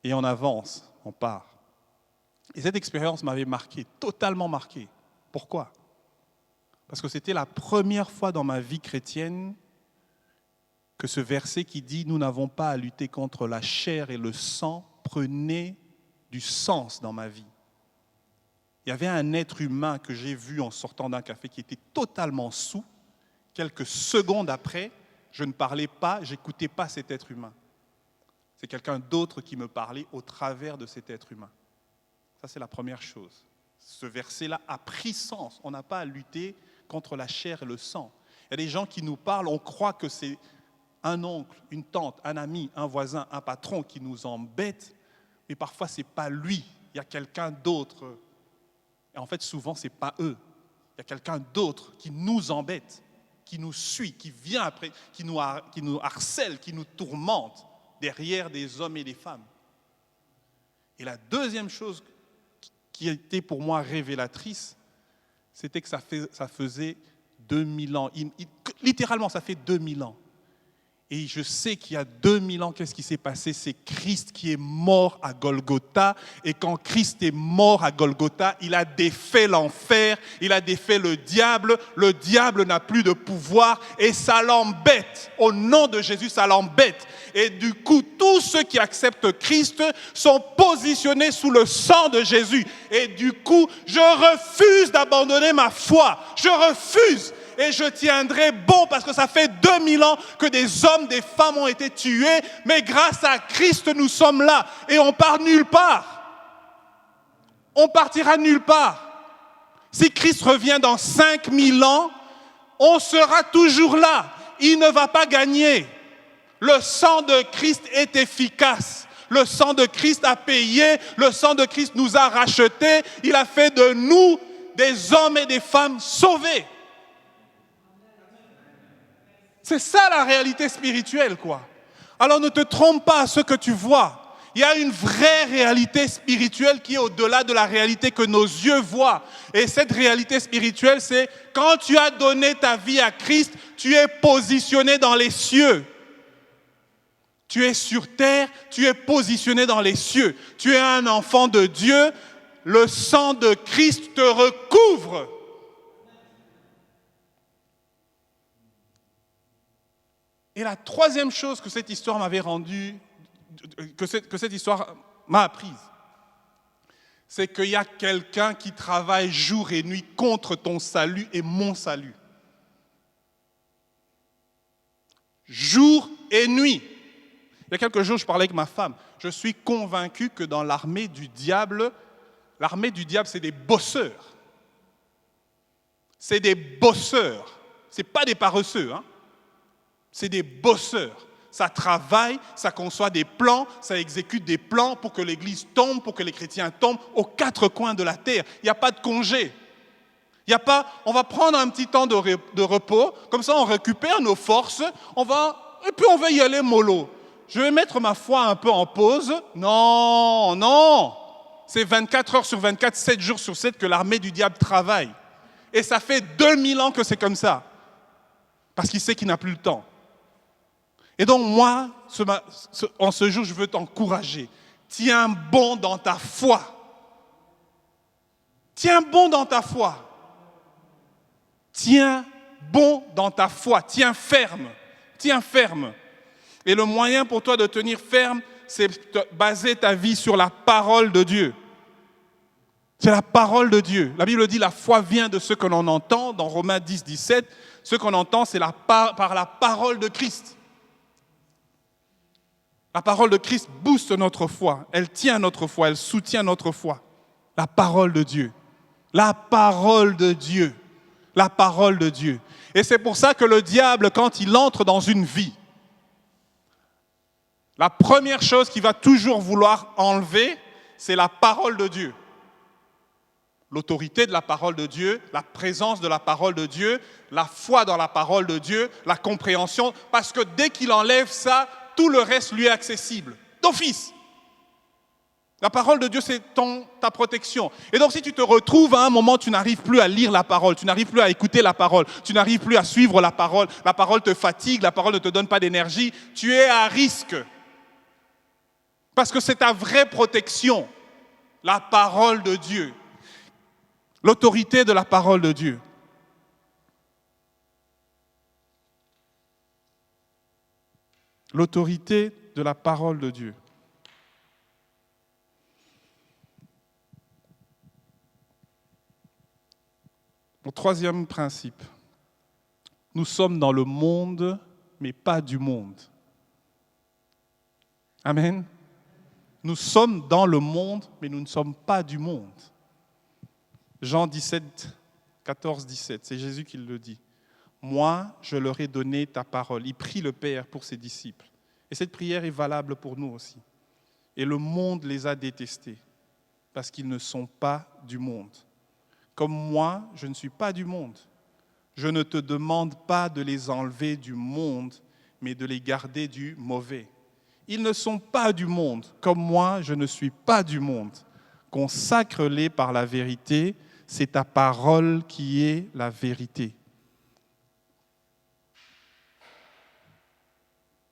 Et on avance, on part. Et cette expérience m'avait marqué, totalement marqué. Pourquoi ? Parce que c'était la première fois dans ma vie chrétienne que ce verset qui dit « Nous n'avons pas à lutter contre la chair et le sang » prenait du sens dans ma vie. Il y avait un être humain que j'ai vu en sortant d'un café qui était totalement saoul. Quelques secondes après, je ne parlais pas, je n'écoutais pas cet être humain. C'est quelqu'un d'autre qui me parlait au travers de cet être humain. Ça, c'est la première chose. Ce verset-là a pris sens. On n'a pas à lutter contre la chair et le sang. Il y a des gens qui nous parlent, on croit que c'est un oncle, une tante, un ami, un voisin, un patron qui nous embête, mais parfois, ce n'est pas lui. Il y a quelqu'un d'autre. Et en fait, souvent, ce n'est pas eux. Il y a quelqu'un d'autre qui nous embête, qui nous suit, qui vient après, qui nous harcèle, qui nous tourmente derrière des hommes et des femmes. Et la deuxième chose qui était pour moi révélatrice, c'était que ça faisait 2000 ans. Littéralement, ça fait 2000 ans. Et je sais qu'il y a 2000 ans, qu'est-ce qui s'est passé ? C'est Christ qui est mort à Golgotha. Et quand Christ est mort à Golgotha, il a défait l'enfer, il a défait le diable. Le diable n'a plus de pouvoir et ça l'embête. Au nom de Jésus, ça l'embête. Et du coup, tous ceux qui acceptent Christ sont positionnés sous le sang de Jésus. Et du coup, je refuse d'abandonner ma foi. Je refuse. Et je tiendrai bon parce que ça fait 2000 ans que des hommes, des femmes ont été tués. Mais grâce à Christ, nous sommes là. Et on part nulle part. On partira nulle part. Si Christ revient dans 5000 ans, on sera toujours là. Il ne va pas gagner. Le sang de Christ est efficace. Le sang de Christ a payé. Le sang de Christ nous a rachetés. Il a fait de nous des hommes et des femmes sauvés. C'est ça la réalité spirituelle, quoi. Alors ne te trompe pas à ce que tu vois. Il y a une vraie réalité spirituelle qui est au-delà de la réalité que nos yeux voient. Et cette réalité spirituelle, c'est quand tu as donné ta vie à Christ, tu es positionné dans les cieux. Tu es sur terre, tu es positionné dans les cieux. Tu es un enfant de Dieu, le sang de Christ te recouvre. Et la troisième chose que cette histoire m'avait rendue, que cette histoire m'a apprise, c'est qu'il y a quelqu'un qui travaille jour et nuit contre ton salut et mon salut. Jour et nuit. Il y a quelques jours, je parlais avec ma femme. Je suis convaincu que dans l'armée du diable, c'est des bosseurs. C'est des bosseurs. Ce n'est pas des paresseux, hein. C'est des bosseurs. Ça travaille, ça conçoit des plans, ça exécute des plans pour que l'Église tombe, pour que les chrétiens tombent aux quatre coins de la terre. Il n'y a pas de congé. Il n'y a pas, on va prendre un petit temps de repos, comme ça on récupère nos forces, et puis on va y aller mollo. Je vais mettre ma foi un peu en pause. Non, non. C'est 24 heures sur 24, 7 jours sur 7 que l'armée du diable travaille. Et ça fait 2000 ans que c'est comme ça. Parce qu'il sait qu'il n'a plus le temps. Et donc moi, en ce jour, je veux t'encourager. Tiens bon dans ta foi. Tiens bon dans ta foi. Tiens bon dans ta foi. Tiens ferme. Tiens ferme. Et le moyen pour toi de tenir ferme, c'est de baser ta vie sur la parole de Dieu. C'est la parole de Dieu. La Bible dit la foi vient de ce que l'on entend. Dans Romains 10, 17, ce qu'on entend, c'est par la parole de Christ. La parole de Christ booste notre foi. Elle tient notre foi, elle soutient notre foi. La parole de Dieu. La parole de Dieu. La parole de Dieu. Et c'est pour ça que le diable, quand il entre dans une vie, la première chose qu'il va toujours vouloir enlever, c'est la parole de Dieu. L'autorité de la parole de Dieu, la présence de la parole de Dieu, la foi dans la parole de Dieu, la compréhension, parce que dès qu'il enlève ça, tout le reste lui est accessible, d'office. La parole de Dieu, c'est ta protection. Et donc, si tu te retrouves à un moment, tu n'arrives plus à lire la parole, tu n'arrives plus à écouter la parole, tu n'arrives plus à suivre la parole te fatigue, la parole ne te donne pas d'énergie, tu es à risque. Parce que c'est ta vraie protection, la parole de Dieu, l'autorité de la parole de Dieu. L'autorité de la parole de Dieu. Mon troisième principe, nous sommes dans le monde, mais pas du monde. Amen. Nous sommes dans le monde, mais nous ne sommes pas du monde. Jean 17, 14, 17, c'est Jésus qui le dit. Moi, je leur ai donné ta parole. Il prie le Père pour ses disciples. Et cette prière est valable pour nous aussi. Et le monde les a détestés, parce qu'ils ne sont pas du monde. Comme moi, je ne suis pas du monde. Je ne te demande pas de les enlever du monde, mais de les garder du mauvais. Ils ne sont pas du monde, comme moi, je ne suis pas du monde. Consacre-les par la vérité, c'est ta parole qui est la vérité.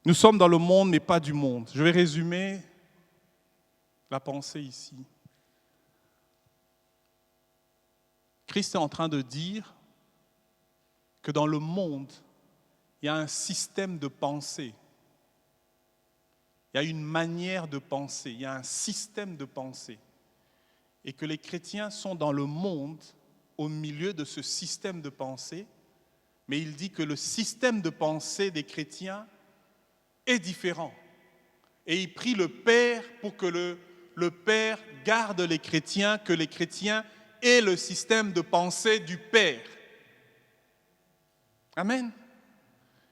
Nous sommes dans le monde, mais pas du monde. Je vais résumer la pensée ici. Christ est en train de dire que dans le monde, il y a un système de pensée. Il y a une manière de penser, il y a un système de pensée. Et que les chrétiens sont dans le monde, au milieu de ce système de pensée, mais il dit que le système de pensée des chrétiens est différent. Et il prie le Père pour que le Père garde les chrétiens, que les chrétiens aient le système de pensée du Père. Amen.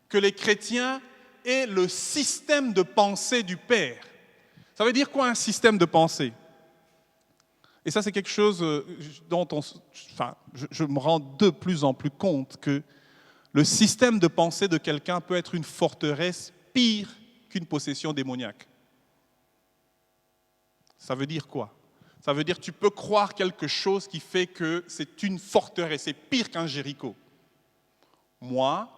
Que les chrétiens aient le système de pensée du Père. Ça veut dire quoi un système de pensée? Et ça, c'est quelque chose dont je me rends de plus en plus compte que le système de pensée de quelqu'un peut être une forteresse pire qu'une possession démoniaque. Ça veut dire quoi? Ça veut dire que tu peux croire quelque chose qui fait que c'est une forteresse, c'est pire qu'un Jéricho. Moi,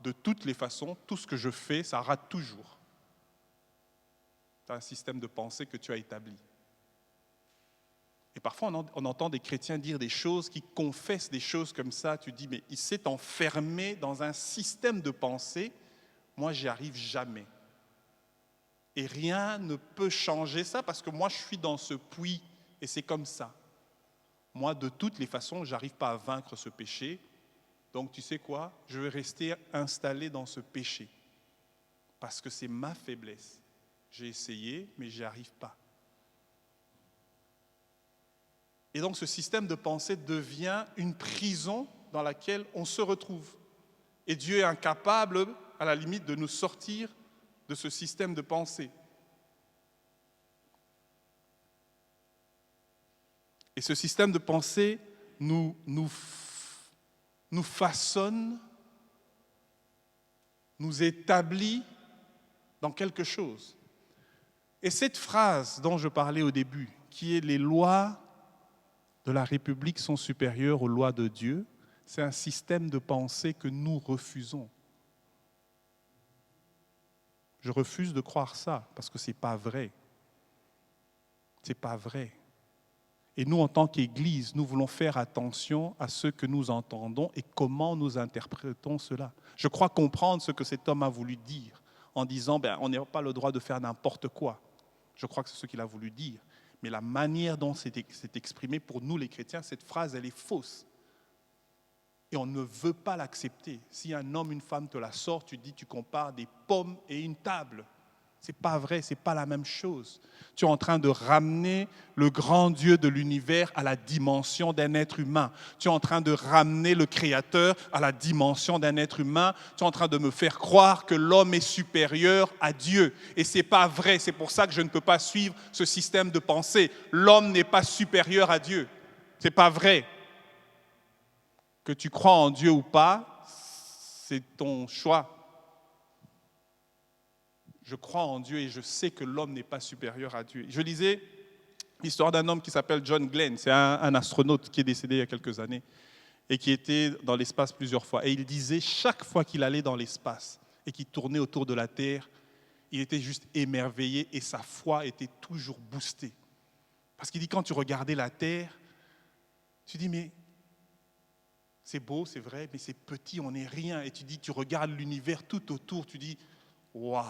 de toutes les façons, tout ce que je fais, ça rate toujours. C'est un système de pensée que tu as établi. Et parfois, on entend des chrétiens dire des choses, qui confessent des choses comme ça. Tu dis, mais il s'est enfermé dans un système de pensée. Moi, j'y arrive jamais. Et rien ne peut changer ça parce que moi, je suis dans ce puits et c'est comme ça. Moi, de toutes les façons, je n'arrive pas à vaincre ce péché. Donc, tu sais quoi? Je vais rester installé dans ce péché parce que c'est ma faiblesse. J'ai essayé, mais j'y arrive pas. Et donc, ce système de pensée devient une prison dans laquelle on se retrouve. Et Dieu est incapable, à la limite, de nous sortir de ce système de pensée. Et ce système de pensée nous façonne, nous établit dans quelque chose. Et cette phrase dont je parlais au début, qui est « les lois de la République sont supérieures aux lois de Dieu », c'est un système de pensée que nous refusons. Je refuse de croire ça parce que ce n'est pas vrai. Ce n'est pas vrai. Et nous, en tant qu'Église, nous voulons faire attention à ce que nous entendons et comment nous interprétons cela. Je crois comprendre ce que cet homme a voulu dire en disant on n'a pas le droit de faire n'importe quoi. Je crois que c'est ce qu'il a voulu dire. Mais la manière dont c'est exprimé pour nous les chrétiens, cette phrase, elle est fausse. Et on ne veut pas l'accepter. Si un homme, une femme te la sort, tu dis, tu compares des pommes et une table. Ce n'est pas vrai, ce n'est pas la même chose. Tu es en train de ramener le grand Dieu de l'univers à la dimension d'un être humain. Tu es en train de ramener le Créateur à la dimension d'un être humain. Tu es en train de me faire croire que l'homme est supérieur à Dieu. Et ce n'est pas vrai, c'est pour ça que je ne peux pas suivre ce système de pensée. L'homme n'est pas supérieur à Dieu. Ce n'est pas vrai. Que tu crois en Dieu ou pas, c'est ton choix. Je crois en Dieu et je sais que l'homme n'est pas supérieur à Dieu. Je lisais l'histoire d'un homme qui s'appelle John Glenn. C'est un astronaute qui est décédé il y a quelques années et qui était dans l'espace plusieurs fois. Et il disait, chaque fois qu'il allait dans l'espace et qu'il tournait autour de la Terre, il était juste émerveillé et sa foi était toujours boostée. Parce qu'il dit, quand tu regardais la Terre, tu dis, mais c'est beau, c'est vrai, mais c'est petit, on n'est rien. Et tu dis, tu regardes l'univers tout autour, tu dis, waouh,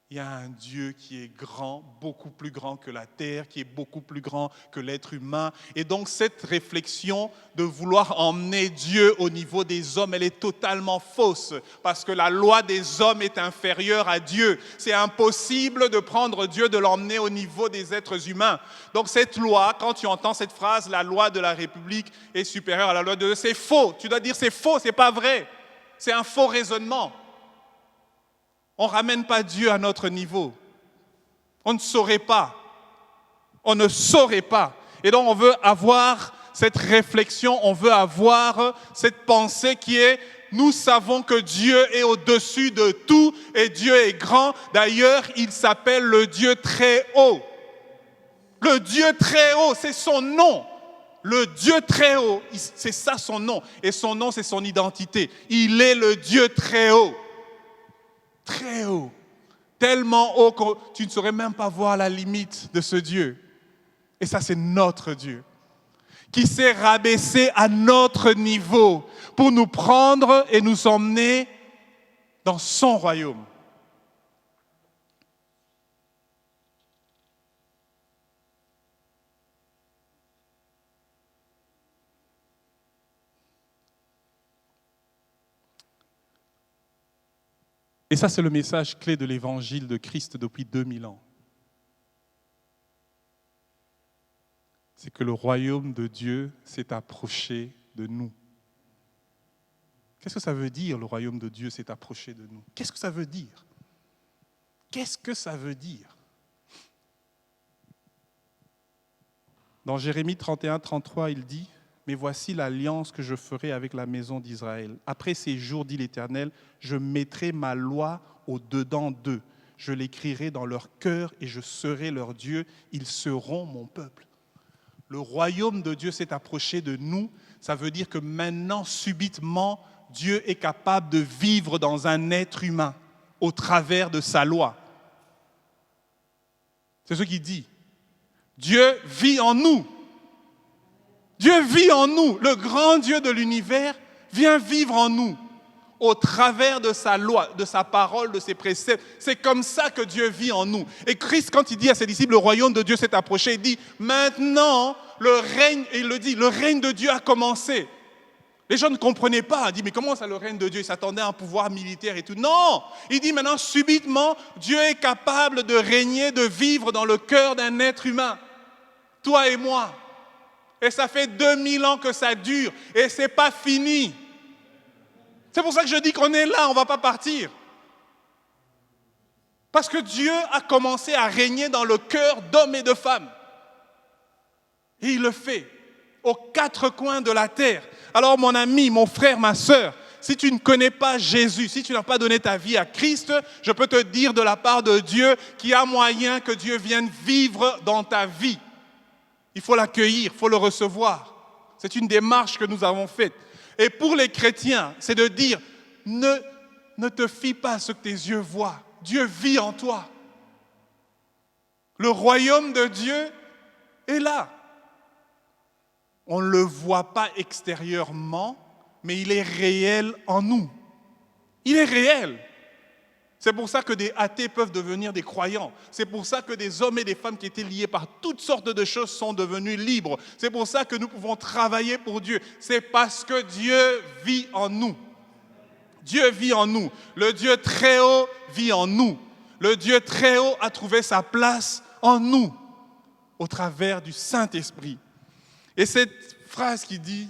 il y a un Dieu qui est grand, beaucoup plus grand que la terre, qui est beaucoup plus grand que l'être humain. Et donc cette réflexion de vouloir emmener Dieu au niveau des hommes, elle est totalement fausse, parce que la loi des hommes est inférieure à Dieu. C'est impossible de prendre Dieu, de l'emmener au niveau des êtres humains. Donc cette loi, quand tu entends cette phrase, la loi de la République est supérieure à la loi de Dieu, c'est faux. Tu dois dire c'est faux, c'est pas vrai. C'est un faux raisonnement. On ne ramène pas Dieu à notre niveau. On ne saurait pas. On ne saurait pas. Et donc on veut avoir cette réflexion, on veut avoir cette pensée qui est, nous savons que Dieu est au-dessus de tout et Dieu est grand. D'ailleurs, il s'appelle le Dieu très haut. Le Dieu très haut, c'est son nom. Le Dieu très haut, c'est ça son nom. Et son nom, c'est son identité. Il est le Dieu très haut. Très haut, tellement haut que tu ne saurais même pas voir la limite de ce Dieu. Et ça, c'est notre Dieu, qui s'est rabaissé à notre niveau pour nous prendre et nous emmener dans son royaume. Et ça, c'est le message clé de l'évangile de Christ depuis 2000 ans. C'est que le royaume de Dieu s'est approché de nous. Qu'est-ce que ça veut dire, le royaume de Dieu s'est approché de nous? Qu'est-ce que ça veut dire? Qu'est-ce que ça veut dire? Dans Jérémie 31, 33, il dit, « Mais voici l'alliance que je ferai avec la maison d'Israël. Après ces jours, dit l'Éternel, je mettrai ma loi au-dedans d'eux. Je l'écrirai dans leur cœur et je serai leur Dieu. Ils seront mon peuple. » Le royaume de Dieu s'est approché de nous. Ça veut dire que maintenant, subitement, Dieu est capable de vivre dans un être humain au travers de sa loi. C'est ce qu'il dit. Dieu vit en nous. Dieu vit en nous. Le grand Dieu de l'univers vient vivre en nous au travers de sa loi, de sa parole, de ses préceptes. C'est comme ça que Dieu vit en nous. Et Christ, quand il dit à ses disciples, le royaume de Dieu s'est approché, il dit, maintenant, le règne, et il le dit, le règne de Dieu a commencé. Les gens ne comprenaient pas. Ils disent, mais comment ça, le règne de Dieu? Ils s'attendaient à un pouvoir militaire et tout. Non! Il dit maintenant, subitement, Dieu est capable de régner, de vivre dans le cœur d'un être humain. Toi et moi. Et ça fait 2000 ans que ça dure. Et ce n'est pas fini. C'est pour ça que je dis qu'on est là, on ne va pas partir. Parce que Dieu a commencé à régner dans le cœur d'hommes et de femmes. Et il le fait aux quatre coins de la terre. Alors mon ami, mon frère, ma sœur, si tu ne connais pas Jésus, si tu n'as pas donné ta vie à Christ, je peux te dire de la part de Dieu qu'il y a moyen que Dieu vienne vivre dans ta vie. Il faut l'accueillir, il faut le recevoir. C'est une démarche que nous avons faite. Et pour les chrétiens, c'est de dire, ne te fie pas à ce que tes yeux voient. Dieu vit en toi. Le royaume de Dieu est là. On ne le voit pas extérieurement, mais il est réel en nous. Il est réel. C'est pour ça que des athées peuvent devenir des croyants. C'est pour ça que des hommes et des femmes qui étaient liés par toutes sortes de choses sont devenus libres. C'est pour ça que nous pouvons travailler pour Dieu. C'est parce que Dieu vit en nous. Dieu vit en nous. Le Dieu très haut vit en nous. Le Dieu très haut a trouvé sa place en nous, au travers du Saint-Esprit. Et cette phrase qui dit,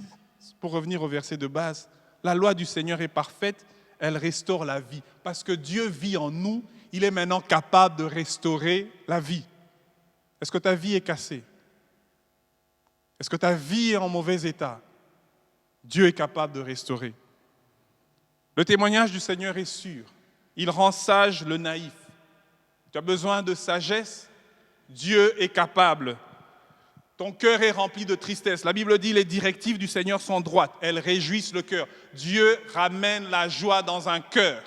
pour revenir au verset de base, la loi du Seigneur est parfaite, elle restaure la vie. Parce que Dieu vit en nous, il est maintenant capable de restaurer la vie. Est-ce que ta vie est cassée? Est-ce que ta vie est en mauvais état? Dieu est capable de restaurer. Le témoignage du Seigneur est sûr. Il rend sage le naïf. Tu as besoin de sagesse? Dieu est capable. Ton cœur est rempli de tristesse. La Bible dit les directives du Seigneur sont droites. Elles réjouissent le cœur. Dieu ramène la joie dans un cœur.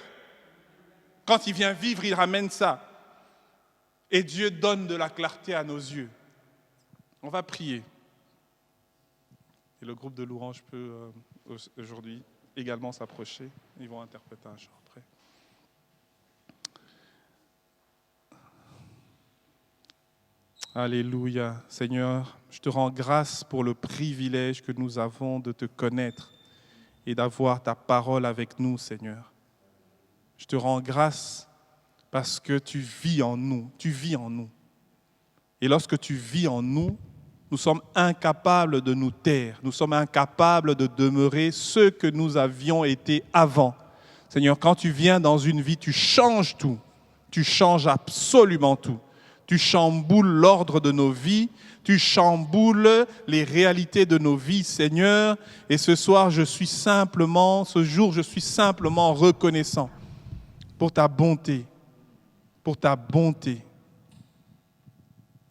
Quand il vient vivre, il ramène ça. Et Dieu donne de la clarté à nos yeux. On va prier. Et le groupe de louanges peut aujourd'hui également s'approcher. Ils vont interpréter un chant après. Alléluia. Seigneur, je te rends grâce pour le privilège que nous avons de te connaître et d'avoir ta parole avec nous, Seigneur. Je te rends grâce parce que tu vis en nous, Et lorsque tu vis en nous, nous sommes incapables de nous taire, nous sommes incapables de demeurer ceux que nous avions été avant. Seigneur, quand tu viens dans une vie, tu changes tout, tu changes absolument tout. Tu chamboules l'ordre de nos vies, tu chamboules les réalités de nos vies, Seigneur. Et ce jour, je suis simplement reconnaissant pour ta bonté,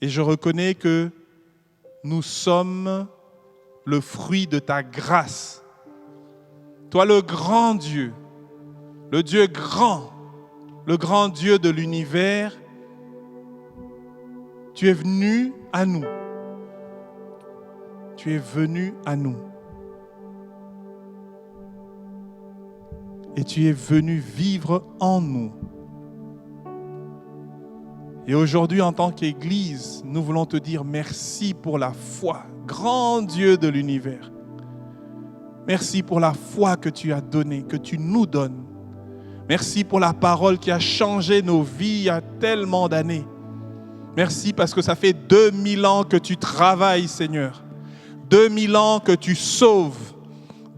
Et je reconnais que nous sommes le fruit de ta grâce. Toi, le grand Dieu, le Dieu grand, le grand Dieu de l'univers, tu es venu à nous. Tu es venu à nous. Et tu es venu vivre en nous. Et aujourd'hui, en tant qu'Église, nous voulons te dire merci pour la foi, grand Dieu de l'univers. Merci pour la foi que tu as donnée, que tu nous donnes. Merci pour la parole qui a changé nos vies il y a tellement d'années. Merci parce que ça fait 2000 ans que tu travailles, Seigneur. 2000 ans que tu sauves.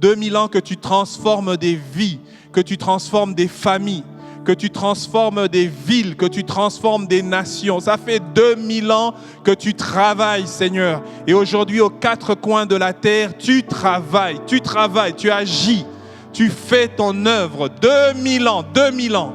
2000 ans que tu transformes des vies, que tu transformes des familles, que tu transformes des villes, que tu transformes des nations. Ça fait 2000 ans que tu travailles, Seigneur. Et aujourd'hui, aux quatre coins de la terre, tu travailles, tu agis, tu fais ton œuvre. 2000 ans.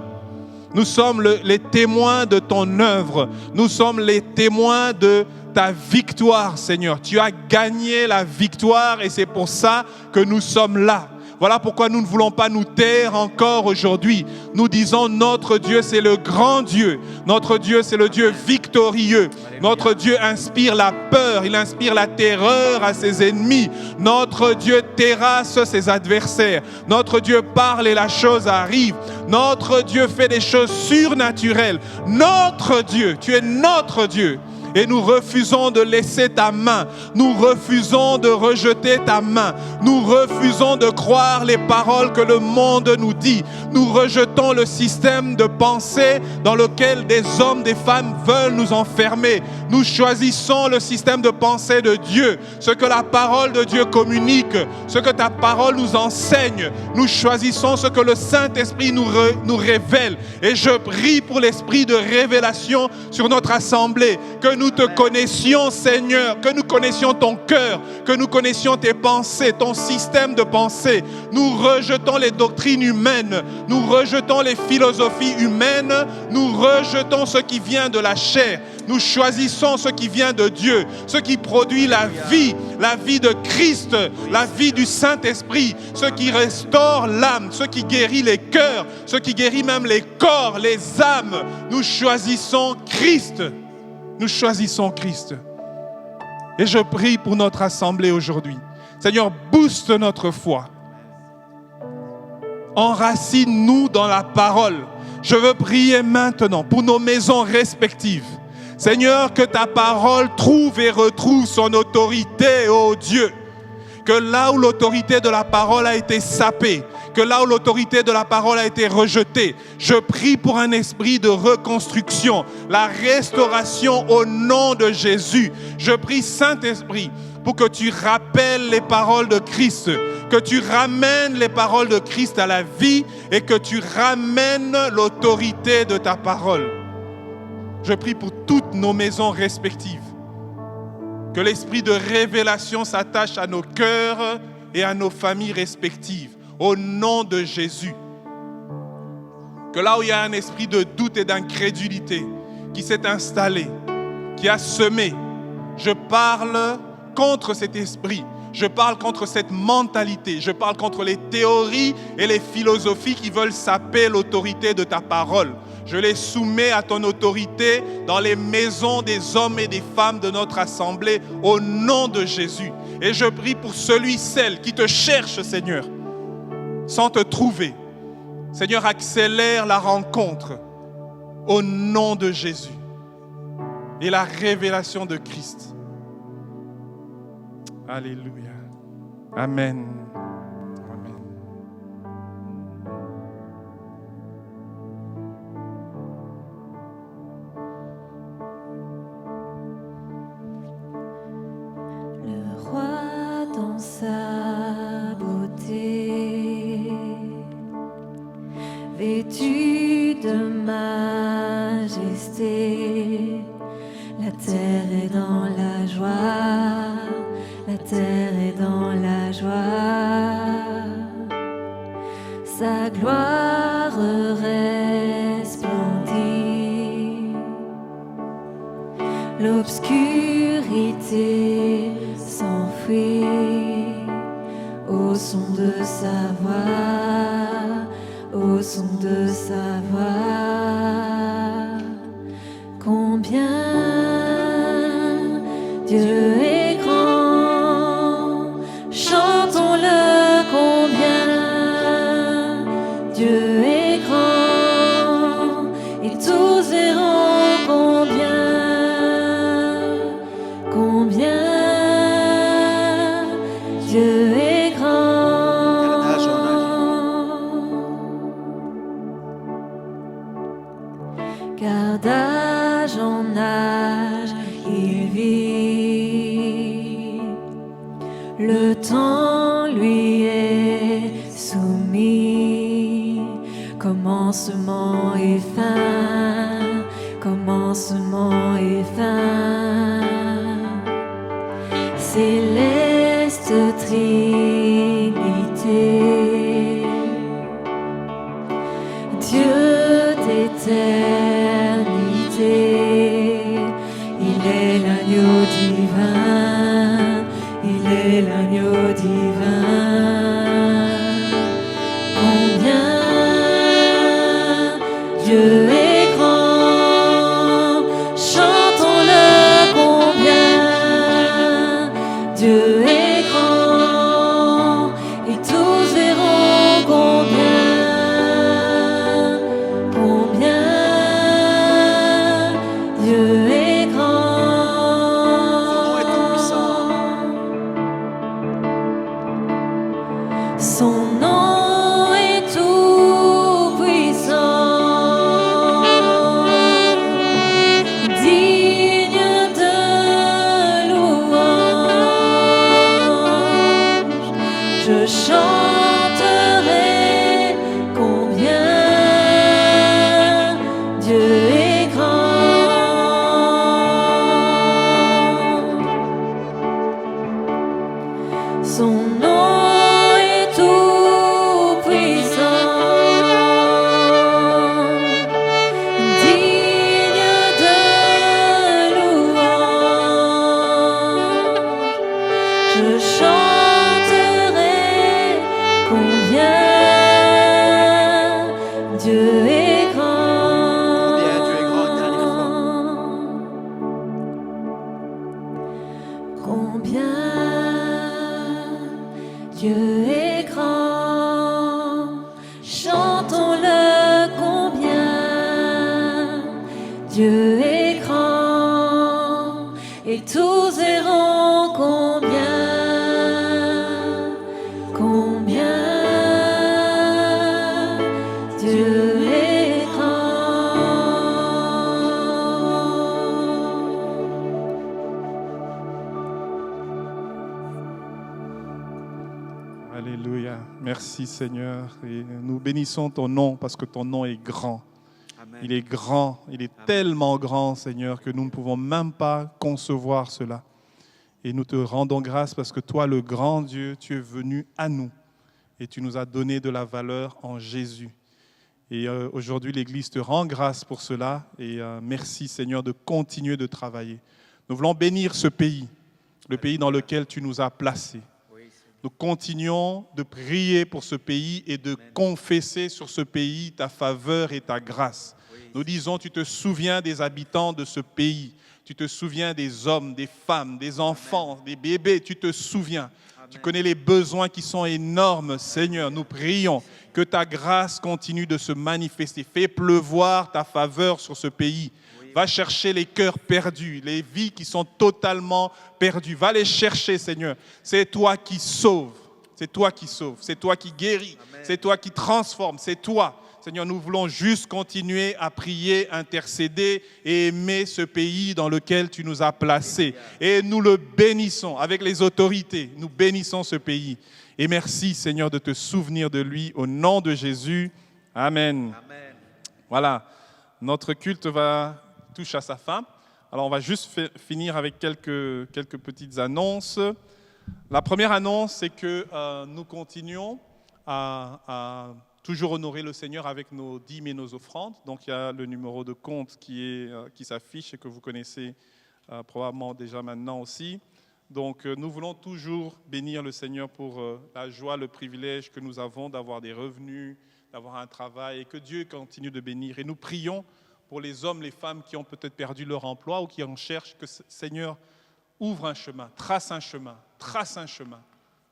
Nous sommes les témoins de ton œuvre. Nous sommes les témoins de ta victoire, Seigneur. Tu as gagné la victoire et c'est pour ça que nous sommes là. Voilà pourquoi nous ne voulons pas nous taire encore aujourd'hui. Nous disons notre Dieu, c'est le grand Dieu. Notre Dieu, c'est le Dieu victorieux. Notre Dieu inspire la peur, il inspire la terreur à ses ennemis. Notre Dieu terrasse ses adversaires. Notre Dieu parle et la chose arrive. Notre Dieu fait des choses surnaturelles. Notre Dieu, tu es notre Dieu. Et nous refusons de laisser ta main. Nous refusons de rejeter ta main. Nous refusons de croire les paroles que le monde nous dit. Nous rejetons le système de pensée dans lequel des hommes, des femmes veulent nous enfermer. Nous choisissons le système de pensée de Dieu. Ce que la parole de Dieu communique, ce que ta parole nous enseigne. Nous choisissons ce que le Saint-Esprit nous révèle. Et je prie pour l'esprit de révélation sur notre assemblée. Que nous te connaissions, Seigneur, que nous connaissions ton cœur, que nous connaissions tes pensées, ton système de pensée. Nous rejetons les doctrines humaines, nous rejetons les philosophies humaines, nous rejetons ce qui vient de la chair. Nous choisissons ce qui vient de Dieu, ce qui produit la vie de Christ, la vie du Saint-Esprit, ce qui restaure l'âme, ce qui guérit les cœurs, ce qui guérit même les corps, les âmes. Nous choisissons Christ. Nous choisissons Christ. Et je prie pour notre assemblée aujourd'hui. Seigneur, booste notre foi. Enracine-nous dans la parole. Je veux prier maintenant pour nos maisons respectives. Seigneur, que ta parole trouve et retrouve son autorité, ô Dieu. Que là où l'autorité de la parole a été sapée, que là où l'autorité de la parole a été rejetée, je prie pour un esprit de reconstruction, la restauration au nom de Jésus. Je prie, Saint-Esprit, pour que tu rappelles les paroles de Christ, que tu ramènes les paroles de Christ à la vie et que tu ramènes l'autorité de ta parole. Je prie pour toutes nos maisons respectives. Que l'esprit de révélation s'attache à nos cœurs et à nos familles respectives. Au nom de Jésus. Que là où il y a un esprit de doute et d'incrédulité qui s'est installé, qui a semé. Je parle contre cet esprit. Je parle contre cette mentalité. Je parle contre les théories et les philosophies qui veulent saper l'autorité de ta parole. Je les soumets à ton autorité dans les maisons des hommes et des femmes de notre assemblée au nom de Jésus. Et je prie pour celui, celle qui te cherche, Seigneur, sans te trouver. Seigneur, accélère la rencontre au nom de Jésus et la révélation de Christ. Alléluia. Amen. Amen. Le roi dans sa beauté, vêtu de majesté, la terre est dans la joie, la terre est dans la joie, sa gloire resplendit, l'obscurité s'enfuit au son de sa voix, au son de sa voix. Combien Dieu est grand, chantons-le, combien Dieu est grand, et tous verront combien Dieu est grand. Car d'âge en âge il vit, le temps lui est soumis, commencement et fin, commencement et fin, céleste Trinité, Dieu d'éternité, il est l'agneau divin, il est l'agneau divin. Combien Dieu est grand, chantons-le, combien Dieu est grand, et tous verront combien Dieu est grand. Son nom est tout puissant, digne de louange. Je chanterai combien Dieu est grand. Son nom est tout puissant, digne de louange. Je chanterai combien Dieu est grand. Combien Dieu est grand, dernière fois. Combien Dieu est grand, chantons-le, combien Dieu est grand, et tous verront combien Dieu est grand. Alléluia. Merci Seigneur. Et nous bénissons ton nom parce que ton nom est grand. Amen. Il est grand, il est tellement grand, Seigneur, que nous ne pouvons même pas concevoir cela. Et nous te rendons grâce parce que toi, le grand Dieu, tu es venu à nous et tu nous as donné de la valeur en Jésus. Et aujourd'hui, l'Église te rend grâce pour cela. Et merci, Seigneur, de continuer de travailler. Nous voulons bénir ce pays, le pays dans lequel tu nous as placés. Nous continuons de prier pour ce pays et de confesser sur ce pays ta faveur et ta grâce. Nous disons, tu te souviens des habitants de ce pays. Tu te souviens des hommes, des femmes, des enfants, des bébés. Tu te souviens. Tu connais les besoins qui sont énormes, Seigneur. Nous prions que ta grâce continue de se manifester. Fais pleuvoir ta faveur sur ce pays. Va chercher les cœurs perdus, les vies qui sont totalement perdues. Va les chercher, Seigneur. C'est toi qui sauves. C'est toi qui sauves. C'est toi qui guéris. C'est toi qui transformes. C'est toi. Seigneur, nous voulons juste continuer à prier, intercéder et aimer ce pays dans lequel tu nous as placés. Et nous le bénissons avec les autorités. Nous bénissons ce pays. Et merci, Seigneur, de te souvenir de lui au nom de Jésus. Amen. Amen. Voilà, notre culte touche à sa fin. Alors, on va juste finir avec quelques petites annonces. La première annonce, c'est que nous continuons à toujours honorer le Seigneur avec nos dîmes et nos offrandes. Donc, il y a le numéro de compte qui s'affiche et que vous connaissez probablement déjà maintenant aussi. Donc, nous voulons toujours bénir le Seigneur pour la joie, le privilège que nous avons d'avoir des revenus, d'avoir un travail et que Dieu continue de bénir. Et nous prions pour les hommes, les femmes qui ont peut-être perdu leur emploi ou qui en cherchent, que le Seigneur ouvre un chemin, trace un chemin, trace un chemin,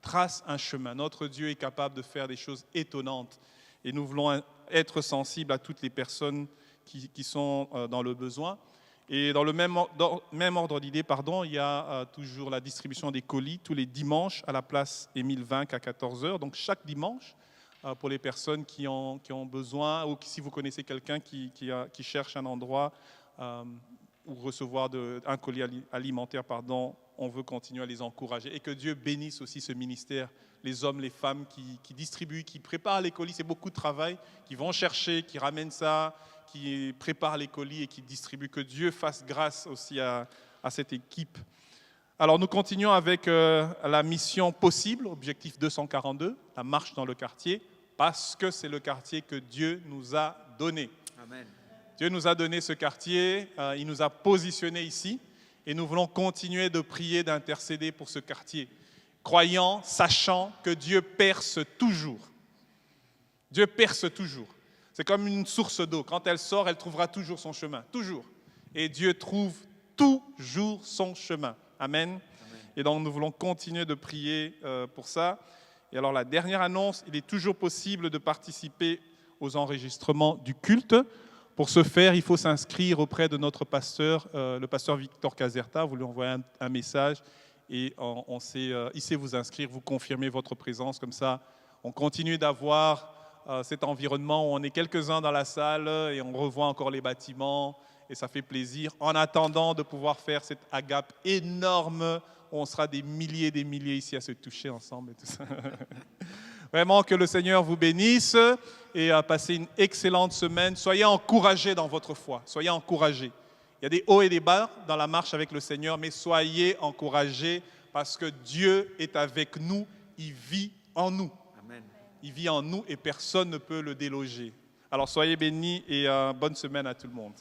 trace un chemin. Notre Dieu est capable de faire des choses étonnantes. Et nous voulons être sensibles à toutes les personnes qui sont dans le besoin. Et dans le même ordre d'idée, il y a toujours la distribution des colis tous les dimanches à la place Émile Vinck à 14h. Donc chaque dimanche, pour les personnes qui ont besoin, ou si vous connaissez quelqu'un qui cherche un endroit ou recevoir un colis alimentaire, on veut continuer à les encourager. Et que Dieu bénisse aussi ce ministère, les hommes, les femmes qui distribuent, qui préparent les colis. C'est beaucoup de travail, qui vont chercher, qui ramènent ça, qui préparent les colis et qui distribuent. Que Dieu fasse grâce aussi à cette équipe. Alors nous continuons avec la mission possible, objectif 242, la marche dans le quartier, parce que c'est le quartier que Dieu nous a donné. Amen. Dieu nous a donné ce quartier, il nous a positionnés ici, et nous voulons continuer de prier, d'intercéder pour ce quartier, croyant, sachant que Dieu perce toujours. Dieu perce toujours. C'est comme une source d'eau. Quand elle sort, elle trouvera toujours son chemin. Toujours. Et Dieu trouve toujours son chemin. Amen. Amen. Et donc, nous voulons continuer de prier pour ça. Et alors, la dernière annonce, il est toujours possible de participer aux enregistrements du culte. Pour ce faire, il faut s'inscrire auprès de notre pasteur, le pasteur Victor Caserta. Vous lui envoyez un message et il sait vous inscrire, vous confirmer votre présence. Comme ça, on continue d'avoir cet environnement où on est quelques-uns dans la salle et on revoit encore les bâtiments et ça fait plaisir. En attendant de pouvoir faire cette agape énorme où on sera des milliers ici à se toucher ensemble et tout ça. Vraiment que le Seigneur vous bénisse et passez une excellente semaine. Soyez encouragés dans votre foi, soyez encouragés. Il y a des hauts et des bas dans la marche avec le Seigneur, mais soyez encouragés parce que Dieu est avec nous, il vit en nous. Amen. Il vit en nous et personne ne peut le déloger. Alors soyez bénis et bonne semaine à tout le monde.